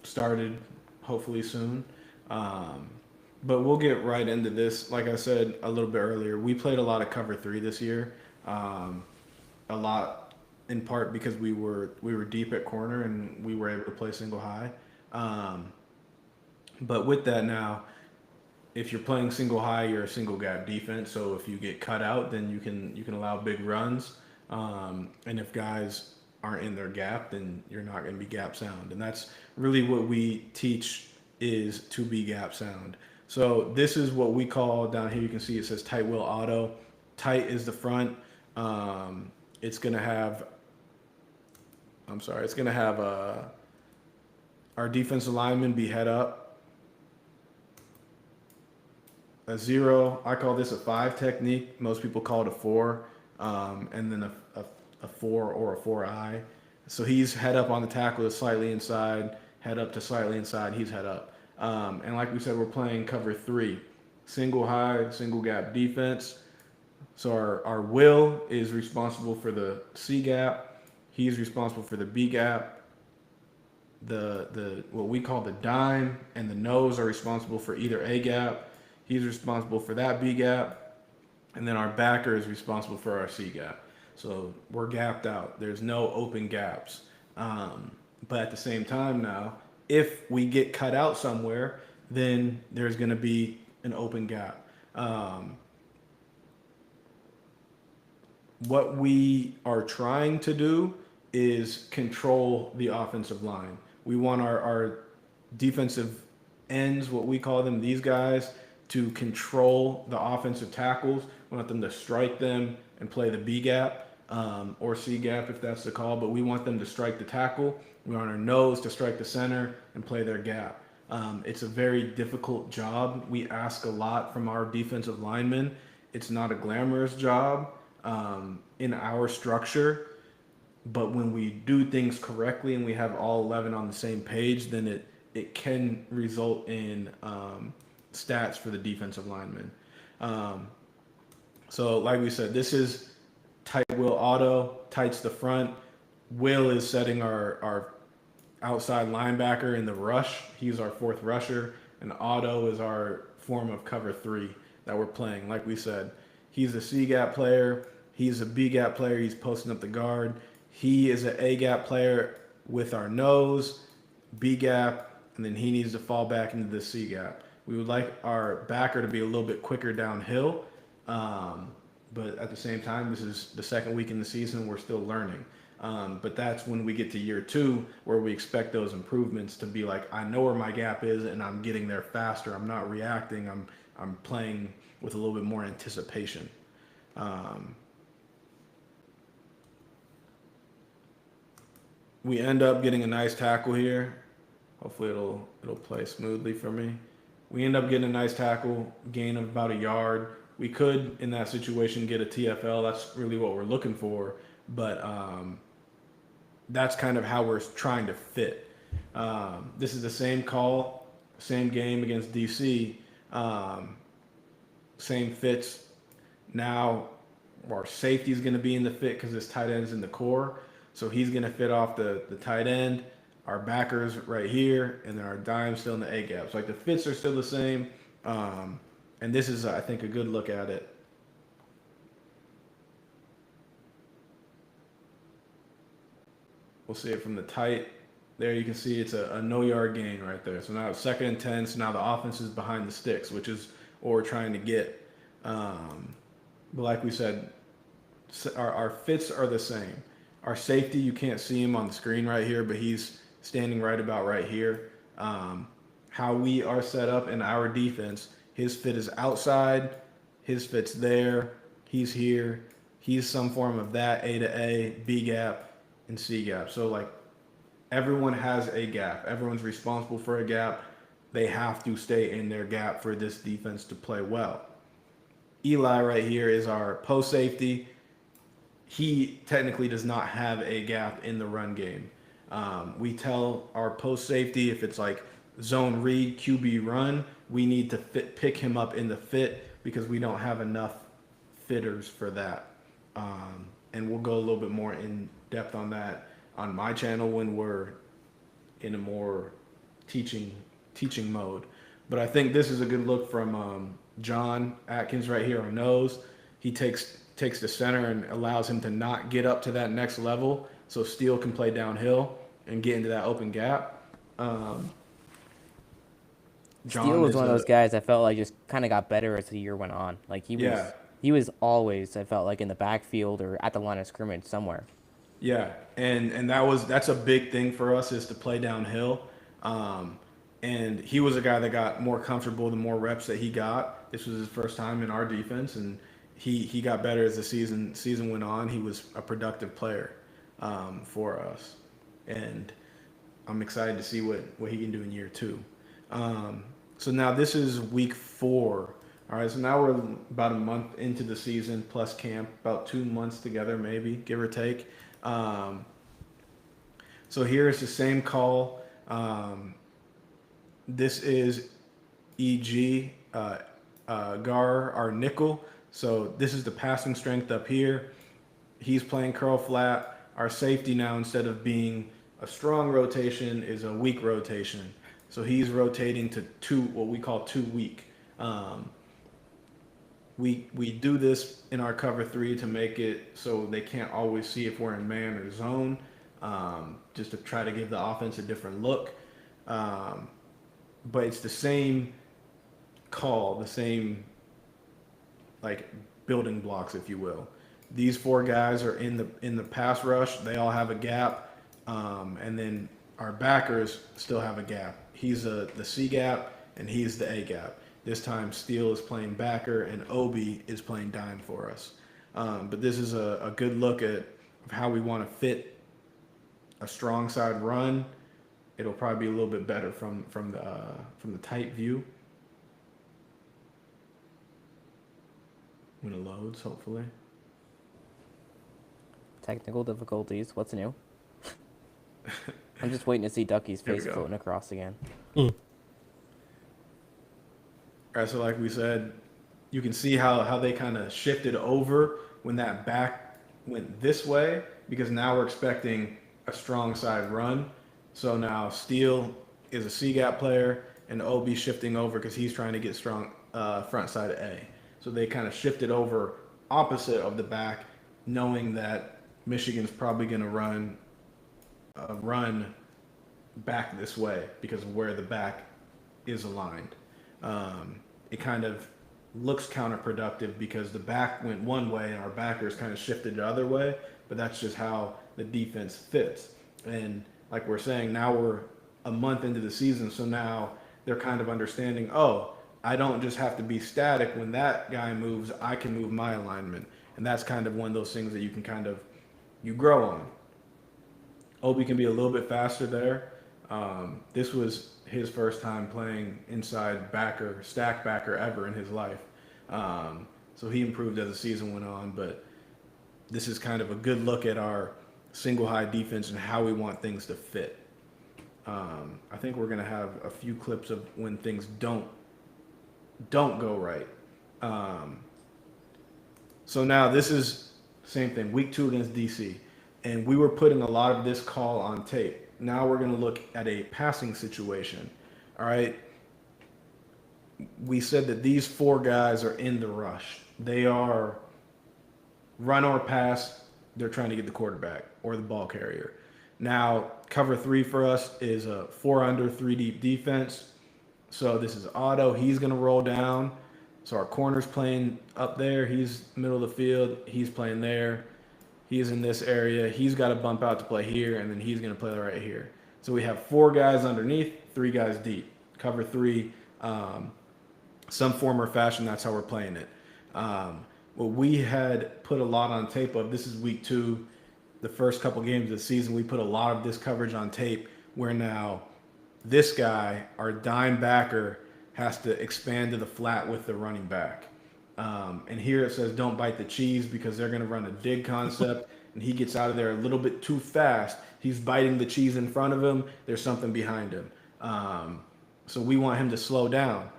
started hopefully soon. But we'll get right into this. Like I said a little bit earlier, we played a lot of cover 3 this year. A lot in part because we were deep at corner and we were able to play single high. But with that now, if you're playing single high, you're a single gap defense. So if you get cut out, then you can allow big runs. And if guys aren't in their gap, then you're not going to be gap sound. And that's really what we teach, is to be gap sound. So this is what we call, down here you can see it says tight wheel auto. Tight is the front. It's going to have our defensive lineman be head up. A 0, I call this a 5 technique. Most people call it a 4. And then a 4 or a 4-eye. So he's head up on the tackle, is slightly inside, head up to slightly inside, he's head up. And like we said, we're playing cover 3, single high, single gap defense. So our Will is responsible for the C gap. He's responsible for the B gap. The what we call the dime and the nose are responsible for either A gap. He's responsible for that B gap. And then our backer is responsible for our C gap. So we're gapped out. There's no open gaps. But at the same time now, if we get cut out somewhere, then there's going to be an open gap. What we are trying to do is control the offensive line. We want our defensive ends, what we call them, these guys, to control the offensive tackles. We want them to strike them and play the B gap, or C gap if that's the call, but we want them to strike the tackle. We want our nose to strike the center and play their gap. It's a very difficult job. We ask a lot from our defensive linemen. It's not a glamorous job in our structure, but when we do things correctly and we have all 11 on the same page, then it can result in stats for the defensive linemen. So like we said, this is tight wheel auto, tight's the front. Will is setting our outside linebacker in the rush. He's our 4th rusher. And auto is our form of cover 3 that we're playing. Like we said, he's a C gap player. He's a B gap player. He's posting up the guard. He is an A gap player with our nose, B gap, and then he needs to fall back into the C gap. We would like our backer to be a little bit quicker downhill. But at the same time, this is the 2nd week in the season. We're still learning. But that's when we get to year 2, where we expect those improvements to be like, I know where my gap is and I'm getting there faster. I'm not reacting. I'm playing with a little bit more anticipation. we end up getting a nice tackle here. Hopefully it'll play smoothly for me. We end up getting a nice tackle, gain of about a yard. We could, in that situation, get a TFL. That's really what we're looking for. But that's kind of how we're trying to fit. This is the same call, same game against DC, same fits. Now our safety is going to be in the fit because his tight end's in the core. So he's going to fit off the tight end. Our backers right here, and then our dime still in the A gap. So like the fits are still the same. And this is, I think, a good look at it. We'll see it from the tight. There you can see it's a no-yard gain right there. So now it's 2nd and 10. So now the offense is behind the sticks, which is what we're trying to get. But like we said, our fits are the same. Our safety, you can't see him on the screen right here, but he's standing right about right here. How we are set up in our defense, his fit is outside, his fit's there, he's here, he's some form of that, A to A, B gap, and C gap. So like everyone has a gap. Everyone's responsible for a gap. They have to stay in their gap for this defense to play well. Eli right here is our post safety. He technically does not have a gap in the run game. We tell our post safety if it's like zone read, QB run, we need to pick him up in the fit because we don't have enough fitters for that. And we'll go a little bit more in depth on that on my channel when we're in a more teaching mode. But I think this is a good look from John Atkins right here on nose. He takes the center and allows him to not get up to that next level so Steele can play downhill and get into that open gap. Steele was one of those guys I felt like just kind of got better as the year went on. Like he was always, I felt like, in the backfield or at the line of scrimmage somewhere. Yeah, and that's a big thing for us is to play downhill. And he was a guy that got more comfortable the more reps that he got. This was his first time in our defense, and he got better as the season went on. He was a productive player for us, and I'm excited to see what he can do in year 2. So now this is week 4. All right, so now we're about a month into the season plus camp, about 2 months together maybe, give or take. So here is the same call. This is EG, Gar, our nickel. So this is the passing strength up here. He's playing curl flat. Our safety now, instead of being a strong rotation, is a weak rotation. So he's rotating to what we call 2 weak. We do this in our cover 3 to make it so they can't always see if we're in man or zone, just to try to give the offense a different look. But it's the same call, the same like building blocks, if you will. These 4 guys are in the pass rush. They all have a gap, and then our backers still have a gap. He's the C gap, and he's the A gap. This time, Steele is playing backer, and Obi is playing dime for us. But this is a good look at how we want to fit a strong side run. It'll probably be a little bit better from the tight view when it loads, hopefully. Technical difficulties. What's new? I'm just waiting to see Ducky's face floating across again. All right, so like we said, you can see how they kind of shifted over when that back went this way, because now we're expecting a strong side run. So now Steele is a C-gap player, and OB shifting over because he's trying to get strong front side of A. So they kind of shifted over opposite of the back, knowing that Michigan's probably going to run back this way because of where the back is aligned. It kind of looks counterproductive because the back went one way and our backers kind of shifted the other way, but that's just how the defense fits. And like we're saying, now we're a month into the season, so now they're kind of understanding, oh, I don't just have to be static when that guy moves, I can move my alignment. And that's kind of one of those things that you can you grow Obi can be a little bit faster there. This was his first time playing inside backer, stack backer ever in his life. So he improved as the season went on, but this is kind of a good look at our single high defense and how we want things to fit. I think we're going to have a few clips of when things don't go right. So now this is same thing, week 2 against DC. And we were putting a lot of this call on tape. Now we're going to look at a passing situation. All right. We said that these 4 guys are in the rush. They are run or pass. They're trying to get the quarterback or the ball carrier. Now, cover 3 for us is a 4 under, 3 deep defense. So this is Otto. He's going to roll down. So our corner's playing up there. He's middle of the field. He's playing there. He's in this area. He's got to bump out to play here, and then he's going to play right here. So we have 4 guys underneath, 3 guys deep. Cover 3, some form or fashion, that's how we're playing it. What we had put a lot on tape of, this is week 2, the first couple games of the season, we put a lot of this coverage on tape where now this guy, our dime backer, has to expand to the flat with the running back. And here it says don't bite the cheese because they're going to run a dig concept, and he gets out of there a little bit too fast. He's biting the cheese in front of him. There's something behind him. So we want him to slow down.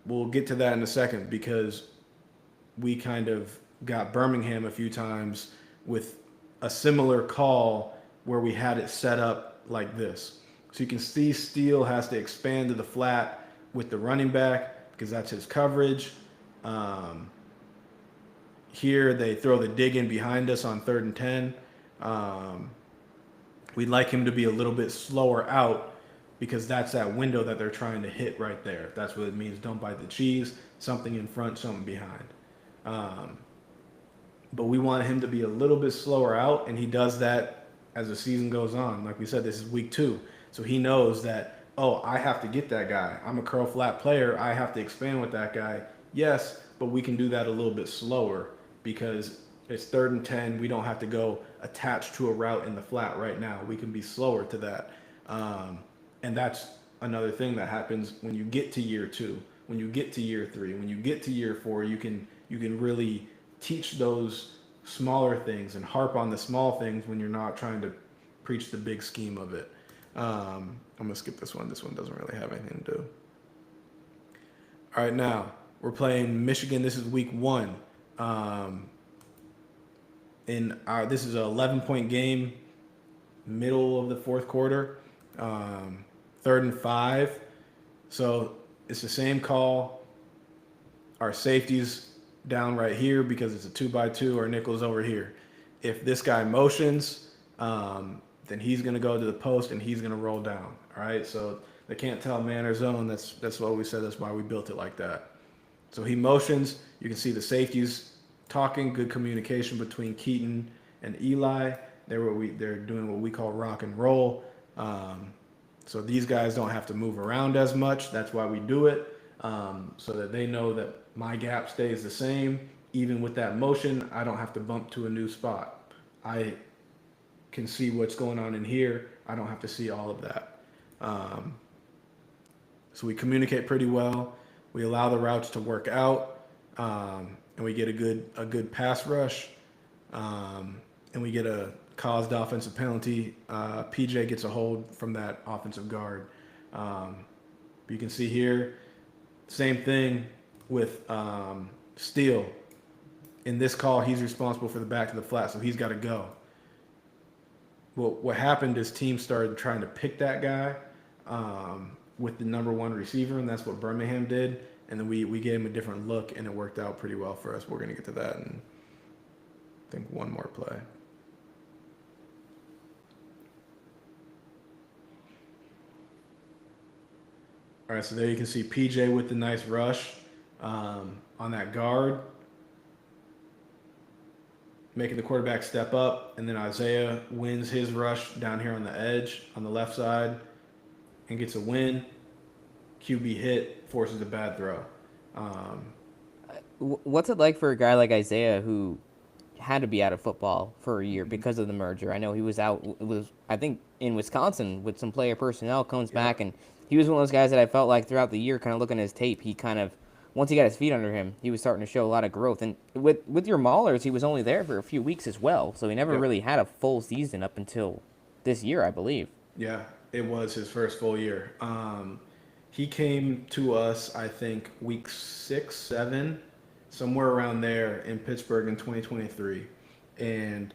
We'll get to that in a second because we kind of got Birmingham a few times with a similar call where we had it set up like this. So you can see Steele has to expand to the flat with the running back because that's his coverage. Here they throw the dig in behind us on 3rd and 10. We'd like him to be a little bit slower out because that's that window that they're trying to hit right there. That's what it means. Don't bite the cheese. Something in front, something behind. But we want him to be a little bit slower out, and he does that as the season goes on. Like we said, this is week 2. So he knows that, oh, I have to get that guy. I'm a curl flat player. I have to expand with that guy. Yes, but we can do that a little bit slower because it's 3rd and 10. We don't have to go attached to a route in the flat right now. We can be slower to that. And that's another thing that happens when you get to year 2, when you get to year 3, when you get to year 4, you can really teach those smaller things and harp on the small things when you're not trying to preach the big scheme of it. I'm going to skip this one. This one doesn't really have anything to do. All right, now we're playing Michigan. This is week 1. This is an 11-point game, middle of the 4th quarter, 3rd and 5. So it's the same call. Our safety's down right here because it's a 2x2. Our nickel's over here. If this guy motions, then he's going to go to the post and he's going to roll down. All right. So they can't tell man or zone. That's what we said. That's why we built it like that. So he motions. You can see the safeties talking. Good communication between Keaton and Eli. They're doing what we call rock and roll. So these guys don't have to move around as much. That's why we do it. So that they know that my gap stays the same. Even with that motion, I don't have to bump to a new spot. I can see what's going on in here. I don't have to see all of that. So we communicate pretty well. We allow the routes to work out, and we get a good pass rush, and we get a caused offensive penalty. PJ gets a hold from that offensive guard. You can see here, same thing with Steele. In this call, he's responsible for the back to the flat, so he's got to go. Well, what happened is teams started trying to pick that guy with the number 1 receiver, and that's what Birmingham did. And then we gave him a different look, and it worked out pretty well for us. We're going to get to that in, I think, one more play. All right, so there you can see PJ with the nice rush on that guard, making the quarterback step up, and then Isaiah wins his rush down here on the edge on the left side and gets a win. QB hit, forces a bad throw. What's it like for a guy like Isaiah who had to be out of football for a year because of the merger. I know he was out. It was, I think, in Wisconsin with some player personnel. Comes back, and he was one of those guys that I felt like throughout the year, kind of looking at his tape, he kind of, once he got his feet under him, he was starting to show a lot of growth. And with your Maulers, he was only there for a few weeks as well, so he never really had a full season up until this year, I believe. Yeah, it was his first full year. He came to us, I think, week 6, 7, somewhere around there in Pittsburgh in 2023. And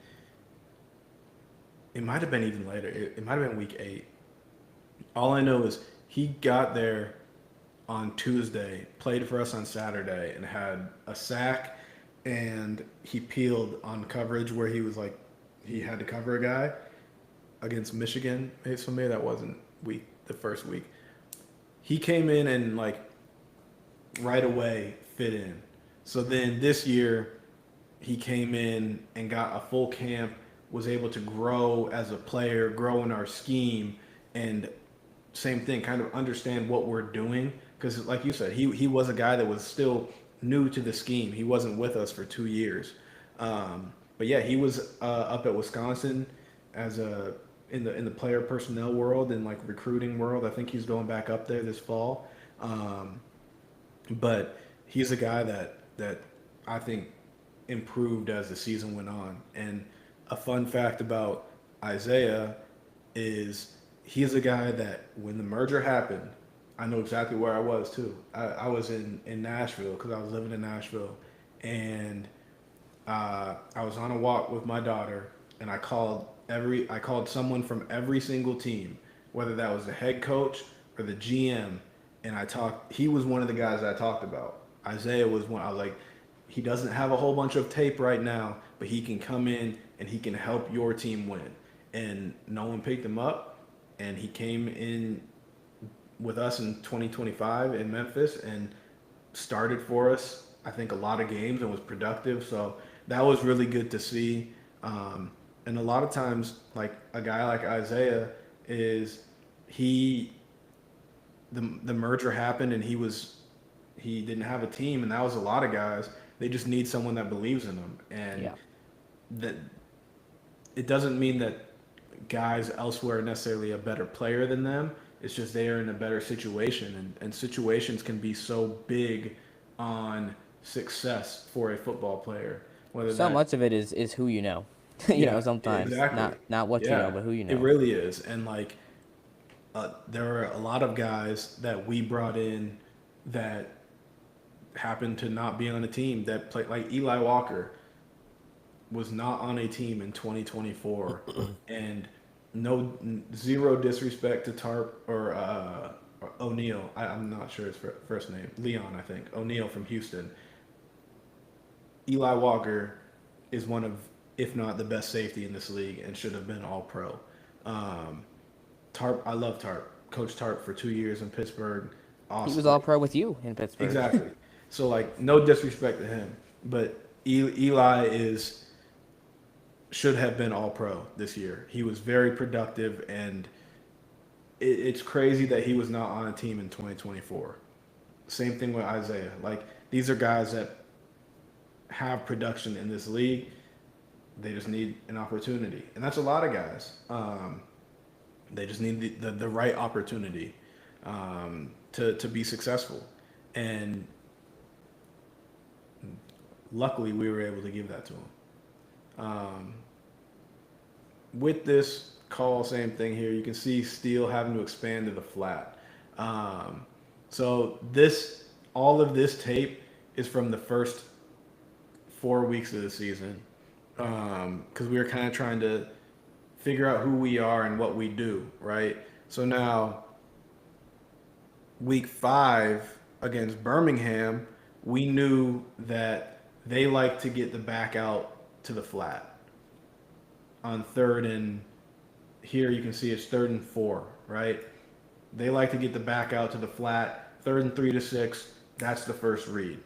it might have been even later. It might have been week 8. All I know is he got there on Tuesday, played for us on Saturday, and had a sack, and he peeled on coverage where he was like, he had to cover a guy against Michigan. So maybe that wasn't the first week. He came in and like right away fit in. So then this year he came in and got a full camp, was able to grow as a player, grow in our scheme, and same thing, kind of understand what we're doing. Because like you said, he was a guy that was still new to the scheme. He wasn't with us for 2 years. But yeah, he was up at Wisconsin as in the player personnel world and like recruiting world. I think he's going back up there this fall. But he's a guy that I think improved as the season went on. And a fun fact about Isaiah is he's a guy that when the merger happened, I know exactly where I was too. I was in Nashville because I was living in Nashville, and I was on a walk with my daughter, and I called someone from every single team, whether that was the head coach or the GM, and he was one of the guys I talked about. Isaiah was one. I was like, he doesn't have a whole bunch of tape right now, but he can come in and he can help your team win. And no one picked him up, and he came in with us in 2025 in Memphis and started for us, I think, a lot of games and was productive. So that was really good to see. And a lot of times, like a guy like Isaiah is the merger happened and he didn't have a team, and that was a lot of guys. They just need someone that believes in them. And that it doesn't mean that guys elsewhere are necessarily a better player than them. It's just they are in a better situation, and situations can be so big on success for a football player. So much of it is who you know. you know, sometimes exactly. not what you know, but who you know. It really is. And like there are a lot of guys that we brought in that happened to not be on a team that played. Like Eli Walker was not on a team in 2024, and zero disrespect to Tarp or O'Neal. I'm not sure his first name. Leon, I think. O'Neal from Houston. Eli Walker is one of, if not the best safety in this league, and should have been all-pro. Tarp, I love Tarp. Coach Tarp for 2 years in Pittsburgh. Awesome. He was all-pro with you in Pittsburgh. Exactly. So, like, no disrespect to him, but Eli should have been all-pro this year. He was very productive, and it's crazy that he was not on a team in 2024. Same thing with Isaiah. Like, these are guys that have production in this league. They just need an opportunity, and that's a lot of guys. They just need the right opportunity to be successful, and luckily we were able to give that to them. With this call, same thing here. You can see Steele having to expand to the flat. So all of this tape is from the first 4 weeks of the season, because we were kind of trying to figure out who we are and what we do, right? So now, week 5 against Birmingham, we knew that they like to get the back out to the flat on third, and here you can see it's 3rd and 4, right? They like to get the back out to the flat, 3rd and 3 to 6. That's the first read.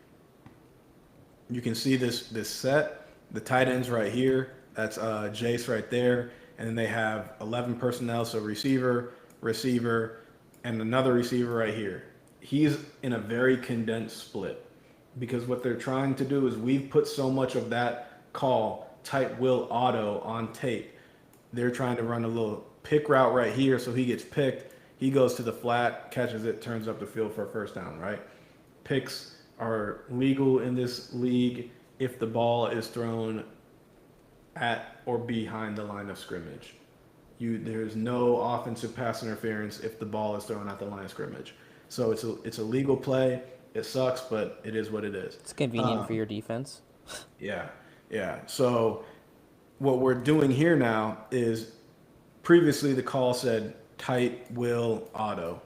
You can see this set. The tight end's right here. That's Jace right there. And then they have 11 personnel, so receiver, and another receiver right here. He's in a very condensed split, because what they're trying to do is we've put so much of that call tight will auto on tape. They're trying to run a little pick route right here, so he gets picked. He goes to the flat, catches it, turns up the field for a first down, right? Picks are legal in this league if the ball is thrown at or behind the line of scrimmage. There's no offensive pass interference if the ball is thrown at the line of scrimmage. So it's a legal play. It sucks, but it is what it is. It's convenient for your defense. Yeah. So what we're doing here now is previously the call said tight will auto,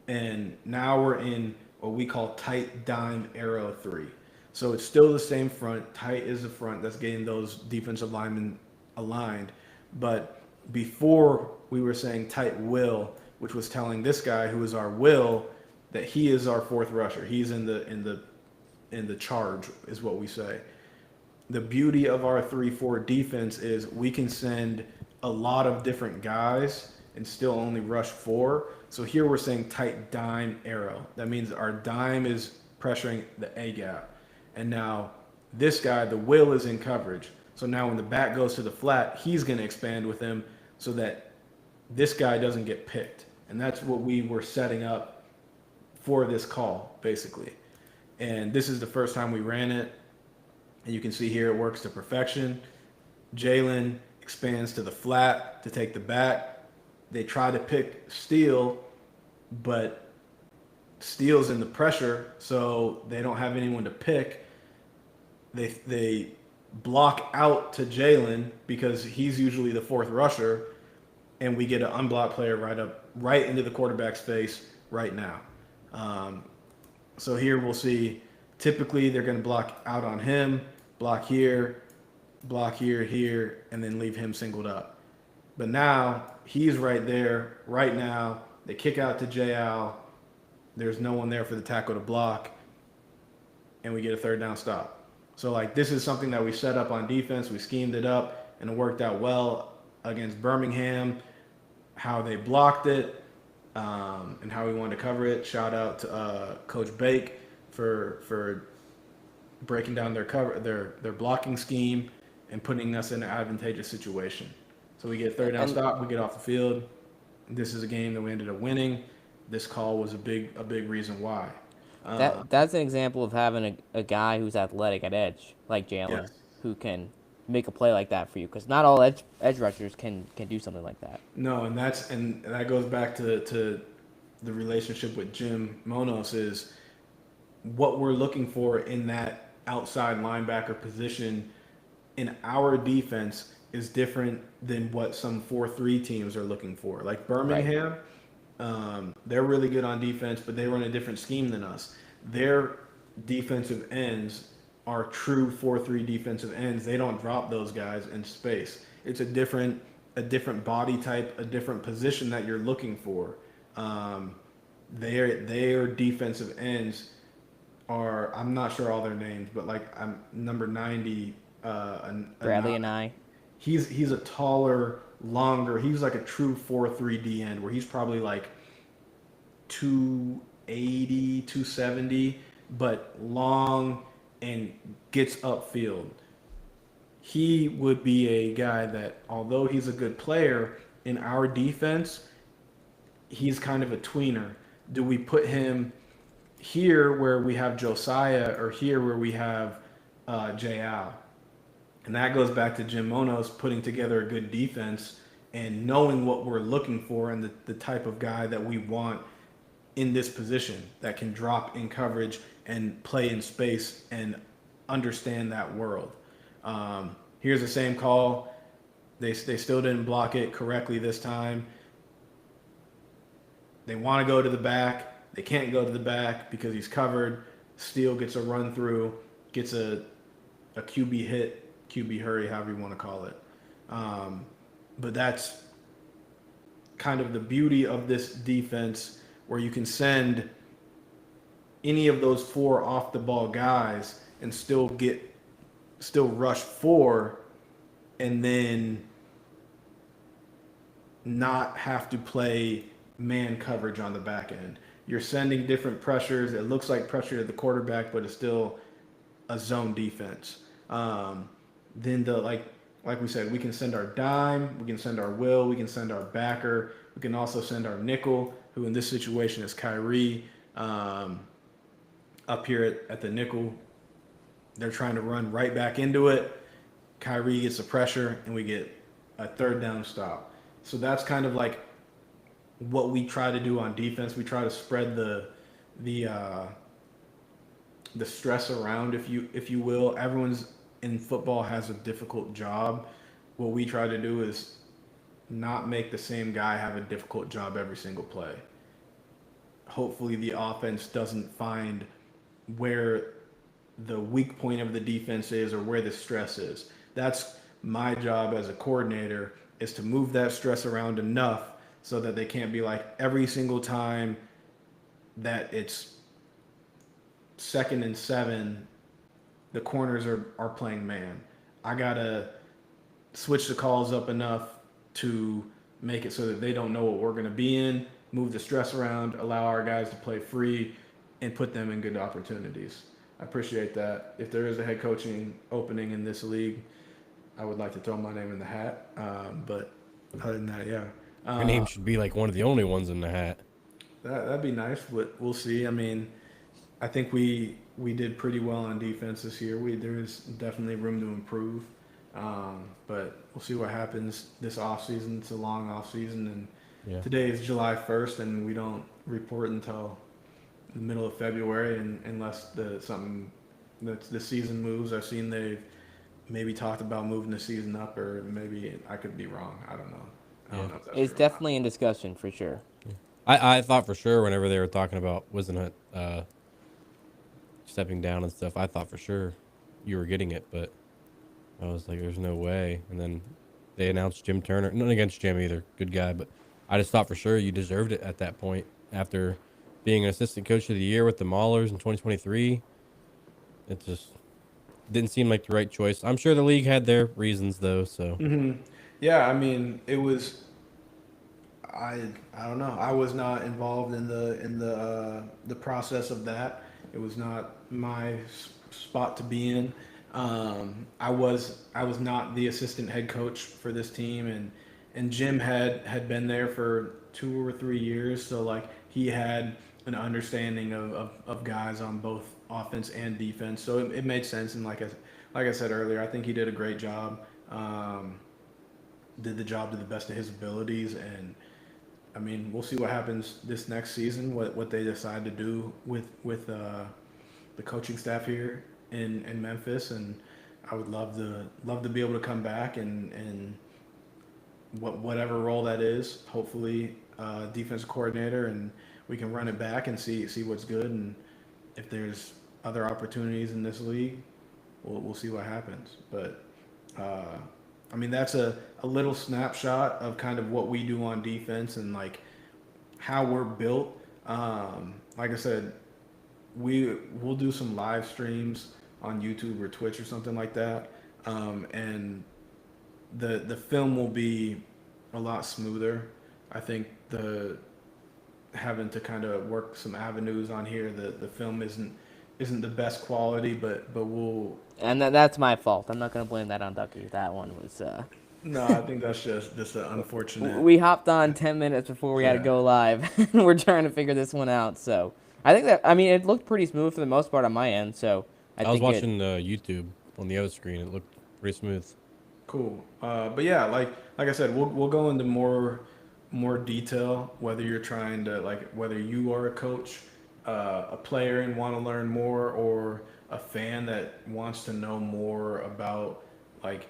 and now we're in what we call tight dime arrow 3. So it's still the same front. Tight is the front that's getting those defensive linemen aligned, but before we were saying tight will, which was telling this guy who is our will that he is our fourth rusher. He's in the charge is what we say. The beauty of our 3-4 defense is we can send a lot of different guys and still only rush 4. So here we're saying tight dime arrow. That means our dime is pressuring the A gap. And now this guy, the will, is in coverage. So now when the back goes to the flat, he's going to expand with him so that this guy doesn't get picked. And that's what we were setting up for this call, basically. And this is the first time we ran it. And you can see here it works to perfection. Jalen expands to the flat to take the back. They try to pick Steele, but Steele's in the pressure, so they don't have anyone to pick. They block out to Jalen because he's usually the fourth rusher, and we get an unblocked player right into the quarterback's face right now. So here we'll see, typically they're going to block out on him, block here, here, and then leave him singled up. But now he's right there, right now. They kick out to J.Al. There's no one there for the tackle to block, and we get a third down stop. So, like, this is something that we set up on defense. We schemed it up, and it worked out well against Birmingham, how they blocked it, and how we wanted to cover it. Shout out to Coach Bake for breaking down their blocking scheme and putting us in an advantageous situation. So we get a third down stop, we get off the field. This is a game that we ended up winning. This call was a big reason why. That's an example of having a guy who's athletic at edge, like Jalen, Yes. who can make a play like that for you. Because not all edge rushers can do something like that. No, and that goes back to the relationship with Jim Monos is what we're looking for in that outside linebacker position in our defense is different than what some 4-3 teams are looking for. Like Birmingham, they're really good on defense, but they run a different scheme than us. Their defensive ends are true 4-3 defensive ends. They don't drop those guys in space. It's a different body type, a different position that you're looking for. Their defensive ends are, I'm not sure all their names, but like I'm number 90. Bradley and I. He's a taller, longer. He's like a true 4-3 D end where he's probably like 280, 270, but long and gets upfield. He would be a guy that, although he's a good player in our defense, he's kind of a tweener. Do we put him here where we have Josiah or here where we have J.Al.? And that goes back to Jim Monos putting together a good defense and knowing what we're looking for and the type of guy that we want in this position that can drop in coverage and play in space and understand that world. Here's the same call. They still didn't block it correctly this time. They want to go to the back. They can't go to the back because he's covered. Steele gets a run through, gets a QB hit, QB hurry, however you want to call it. But that's kind of the beauty of this defense where you can send any of those 4 off the ball guys and still rush 4 and then not have to play man coverage on the back end. You're sending different pressures. It looks like pressure to the quarterback, but it's still a zone defense. then like we said, we can send our dime, we can send our will, we can send our backer, we can also send our nickel, who in this situation is Kyrie, up here at the nickel. They're trying to run right back into it. Kyrie gets the pressure, and we get a third down stop. So that's kind of like what we try to do on defense. We try to spread the stress around, if you will. Everyone's in football has a difficult job. What we try to do is not make the same guy have a difficult job every single play. Hopefully the offense doesn't find where the weak point of the defense is or where the stress is. That's my job as a coordinator, is to move that stress around enough so that they can't be like every single time that it's 2nd and 7, the corners are playing man. I gotta switch the calls up enough to make it so that they don't know what we're gonna be in, move the stress around, allow our guys to play free, and put them in good opportunities. I appreciate that. If there is a head coaching opening in this league, I would like to throw my name in the hat. But other than that, yeah. Your name should be like one of the only ones in the hat. That'd be nice, but we'll see. I mean, I think we did pretty well on defense this year. There is definitely room to improve, but we'll see what happens this offseason. It's a long offseason, and today is July 1st, and we don't report until the middle of February, and unless the season moves. I've seen they've maybe talked about moving the season up, or maybe I could be wrong. I don't know. I don't know if that's It's true definitely in discussion for sure. I thought for sure whenever they were talking about Whisenhunt stepping down and stuff, I thought for sure you were getting it, but I was like, there's no way. And then they announced Jim Turner. Nothing against Jim either, good guy, but I just thought for sure you deserved it at that point after being an assistant coach of the year with the Maulers in 2023. It just didn't seem like the right choice. I'm sure the league had their reasons though, so. Yeah, I mean, it was. I don't know. I was not involved in the process of that. It was not my spot to be in. I was not the assistant head coach for this team, and Jim had been there for 2 or 3 years, so like he had an understanding of guys on both offense and defense. So it made sense, and like I said earlier, I think he did a great job. Did the job to the best of his abilities, and I mean, we'll see what happens this next season, what they decide to do with the coaching staff here in Memphis, and I would love to be able to come back and whatever role that is, hopefully defensive coordinator, and we can run it back and see what's good, and if there's other opportunities in this league, we'll see what happens. But I mean, that's a little snapshot of kind of what we do on defense and like how we're built. Like I said, we'll do some live streams on YouTube or Twitch or something like that, and the film will be a lot smoother. I think having to kind of work some avenues on here, the film isn't the best quality, but we'll. And that's my fault. I'm not going to blame that on Ducky. That one was. No, I think that's just an unfortunate. We hopped on 10 minutes before we had to go live. We're trying to figure this one out. So I think it looked pretty smooth for the most part on my end. So I was watching YouTube on the other screen. It looked pretty smooth. Cool. But yeah, like I said, we'll go into more detail, whether you're trying to whether you are a coach, a player and want to learn more, or a fan that wants to know more about like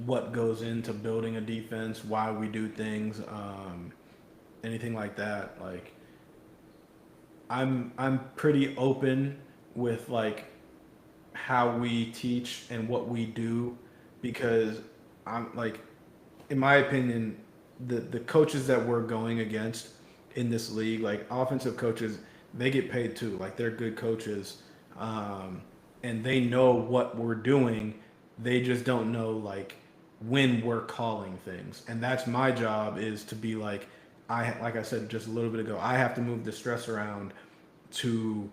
what goes into building a defense, why we do things, anything like that. Like I'm pretty open with like how we teach and what we do, because I'm like, in my opinion, the coaches that we're going against in this league, like offensive coaches, they get paid too. Like they're good coaches, and they know what we're doing. They just don't know like when we're calling things, and that's my job, is to be like I said just a little bit ago, I have to move the stress around to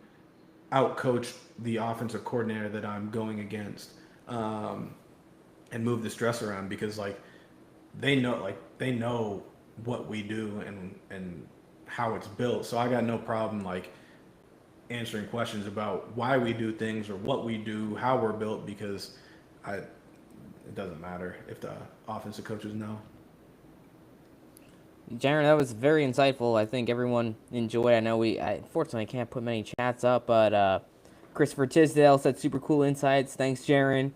outcoach the offensive coordinator that I'm going against. and move the stress around because like they know what we do and how it's built. So I got no problem like answering questions about why we do things or what we do, how we're built, because it doesn't matter if the offensive coaches know. Jarren, that was very insightful. I think everyone enjoyed. I know unfortunately can't put many chats up, but Christopher Tisdale said super cool insights. Thanks, Jarren.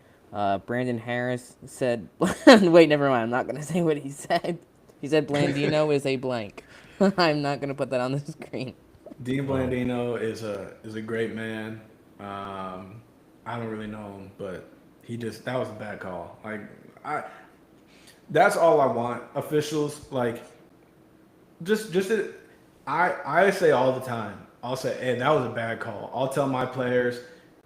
Brandon Harris said, wait, never mind. I'm not going to say what he said. He said Blandino is a blank. I'm not going to put that on the screen. Dean Blandino is a great man. I don't really know him, but that was a bad call. Like that's all I want. Officials like I say all the time. I'll say, hey, that was a bad call. I'll tell my players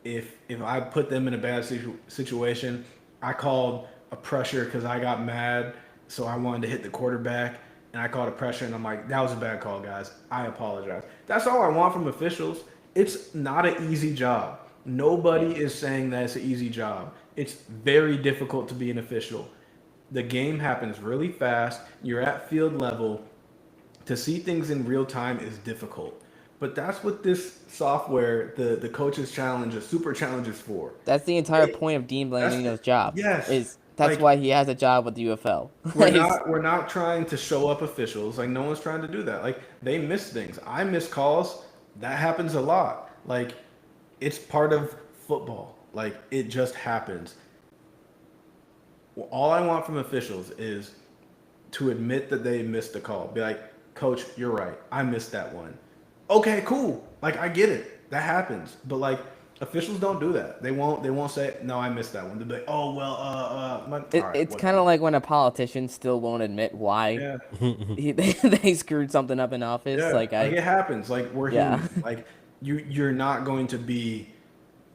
if I put them in a bad situation, I called a pressure because I got mad, so I wanted to hit the quarterback, and I called a pressure, and I'm like, that was a bad call, guys. I apologize. That's all I want from officials. It's not an easy job. Nobody is saying that it's an easy job. It's very difficult to be an official. The game happens really fast. You're at field level. To see things in real time is difficult. But that's what this software, the Coaches Challenge, the Super Challenge is for. That's the entire point of Dean Blandino's job. Yes. That's why he has a job with the UFL. We're not trying to show up officials. Like, no one's trying to do that. Like, they miss things. I miss calls. That happens a lot. Like, it's part of football. Like, it just happens. All I want from officials is to admit that they missed a call. Be like, Coach, you're right. I missed that one. Okay, cool. Like, I get it. That happens. But like, officials don't do that. They won't say, no, I missed that one. They'll be like, oh well, it's kind of like when a politician still won't admit why they screwed something up in office. Yeah, like it happens. Like, we're human. Like, you're not going to be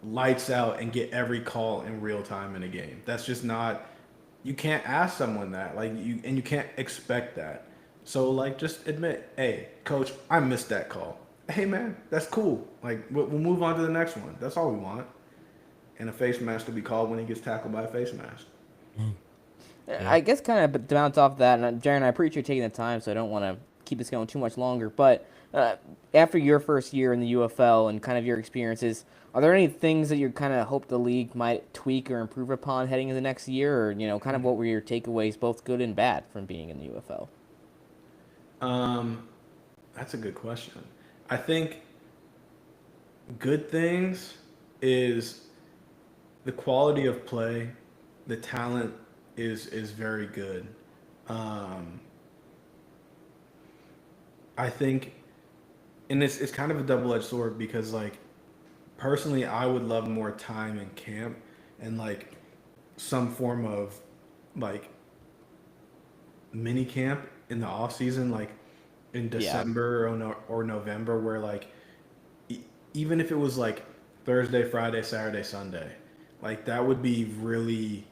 lights out and get every call in real time in a game. That's just not. You can't ask someone that. Like, you can't expect that. So, like, just admit, hey, Coach, I missed that call. Hey, man, that's cool. Like, we'll move on to the next one. That's all we want. And a face mask to be called when he gets tackled by a face mask. I guess kind of to bounce off that, and Jarren, I appreciate you taking the time, so I don't want to keep this going too much longer. But after your first year in the UFL and kind of your experiences, are there any things that you kind of hope the league might tweak or improve upon heading into next year? Or, kind of what were your takeaways, both good and bad, from being in the UFL? That's a good question. I think good things is the quality of play, the talent is very good. I think, and it's kind of a double-edged sword because, like, personally, I would love more time in camp and like some form of like mini camp in the off season, like in December or November, where like even if it was like Thursday, Friday, Saturday, Sunday, like that would be really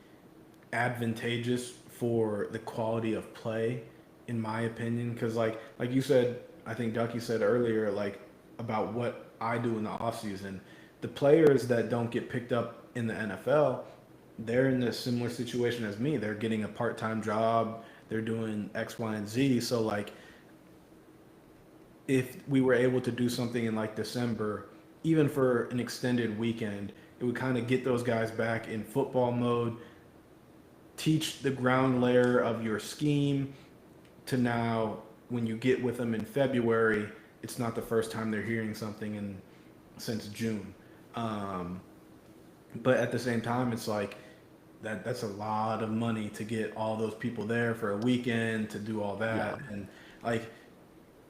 advantageous for the quality of play, in my opinion. Because like you said, I think Ducky said earlier, like about what I do in the off season, the players that don't get picked up in the NFL, they're in a similar situation as me. They're getting a part-time job. They're doing X, Y, and Z. So like, if we were able to do something in like December, even for an extended weekend, it would kind of get those guys back in football mode, teach the ground layer of your scheme to now when you get with them in February, it's not the first time they're hearing something since June. But at the same time, it's like that's a lot of money to get all those people there for a weekend to do all that. And like,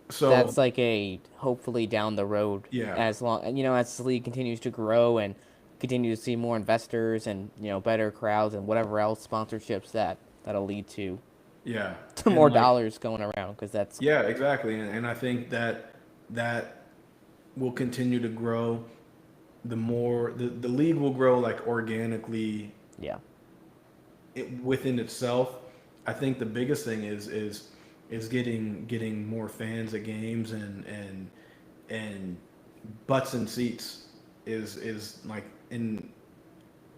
so that's like a hopefully down the road, as long, as the league continues to grow and continue to see more investors and better crowds and whatever else sponsorships that'll lead to to more dollars going around, because that's exactly. And I think that will continue to grow. The more the league will grow like organically within itself. I think the biggest thing is getting more fans at games and butts and seats is like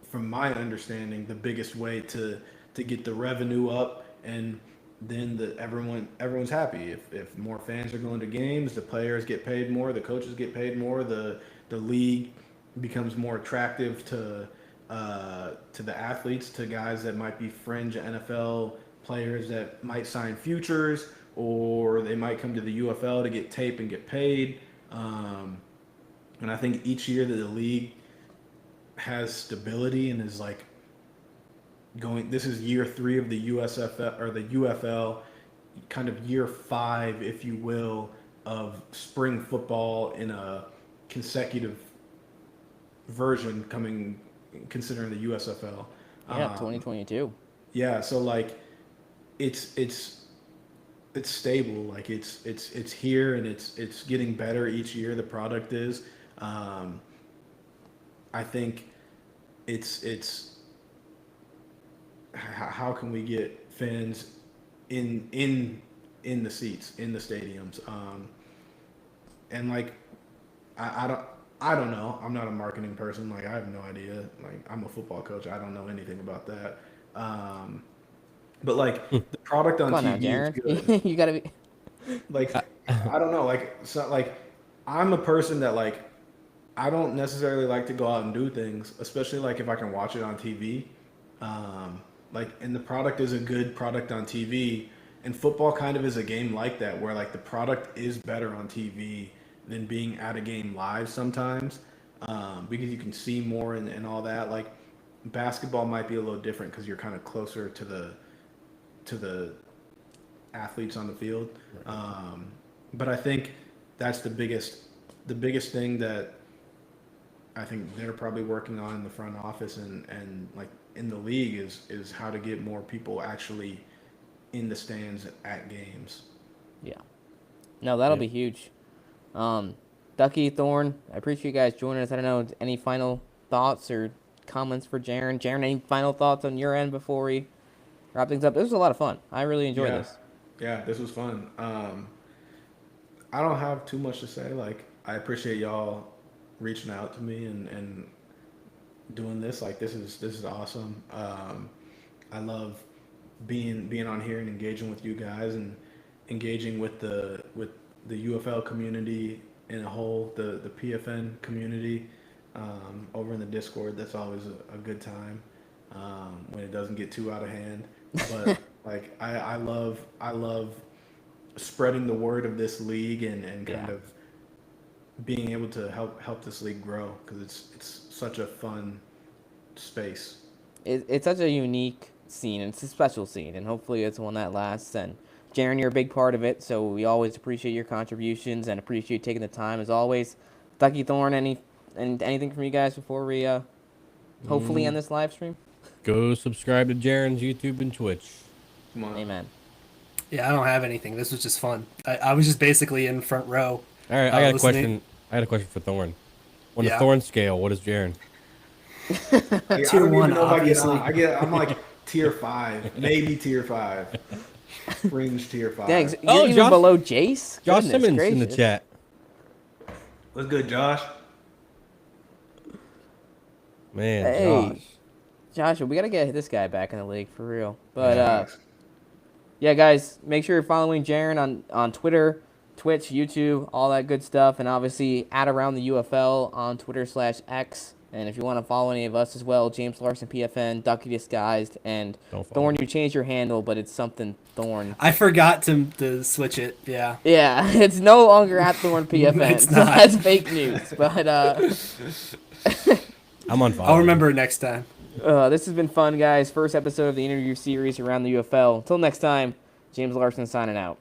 from my understanding, the biggest way to get the revenue up, and then everyone's happy. If more fans are going to games, the players get paid more, the coaches get paid more, the league becomes more attractive to the athletes, to guys that might be fringe NFL players that might sign futures, or they might come to the UFL to get tape and get paid. And I think each year that the league has stability and is like going, this is year 3 of the USFL or the UFL, kind of year 5, if you will, of spring football in a consecutive version coming, considering the USFL. Yeah, 2022. Yeah, so like it's stable. Like it's here, and it's getting better each year. The product is. I think it's how can we get fans in the seats, in the stadiums, and like I don't know. I'm not a marketing person. Like I have no idea. Like I'm a football coach. I don't know anything about that. But like the product on TV now, is good. You gotta be Like I don't know. Like so, like I'm a person that like I don't necessarily like to go out and do things, especially like if I can watch it on TV. Like, and the product is a good product on TV, and football kind of is a game like that, where like the product is better on TV than being at a game live sometimes, because you can see more and all that. Like basketball might be a little different because you're kind of closer to the athletes on the field. But I think that's the biggest thing that I think they're probably working on in the front office and like in the league is how to get more people actually in the stands at games. Yeah. No, that'll be huge. Ducky, Thorne, I appreciate you guys joining us. I don't know, any final thoughts or comments for Jarren? Jarren, any final thoughts on your end before we wrap things up? This was a lot of fun. I really enjoyed this. Yeah, this was fun. I don't have too much to say. Like, I appreciate y'all reaching out to me and doing this. Like, this is awesome. I love being on here and engaging with you guys and engaging with the UFL community in a whole, the PFN community over in the Discord. That's always a good time when it doesn't get too out of hand. But like I love spreading the word of this league and kind of being able to help this league grow, because it's such a fun space. It's such a unique scene. It's a special scene, and hopefully it's one that lasts. And Jarren, you're a big part of it, so we always appreciate your contributions and appreciate taking the time as always. Ducky, Thorne, anything from you guys before we hopefully end this live stream? Go subscribe to Jarren's YouTube and Twitch. Come on. Amen. Yeah, I don't have anything. This was just fun. I was just basically in front row. All right, I got a listening. question. I had a question for Thorne. On Yeah. the Thorne scale, what is Jarren? Like, Tier 1, know if obviously. I'm like tier 5, maybe tier 5, fringe tier 5. Thanks. You're Oh, even Josh- below Jace? Josh Goodness Simmons in the gracious. chat. What's good, Josh? Man, Hey. Josh. Joshua, we got to get this guy back in the league for real. But, yeah, guys, make sure you're following Jarren on Twitter, Twitch, YouTube, all that good stuff. And obviously, @around the UFL on Twitter/X. And if you want to follow any of us as well, James Larson, PFN, Ducky Disguised, and Don't follow Thorne, me. you changed your handle, but it's something Thorne. I forgot to switch it. Yeah. Yeah, it's no longer @Thorne PFN. It's so not. that's fake news. But I'm on fire. I'll remember it next time. this has been fun, guys. First episode of the interview series around the UFL. Until next time, James Larson signing out.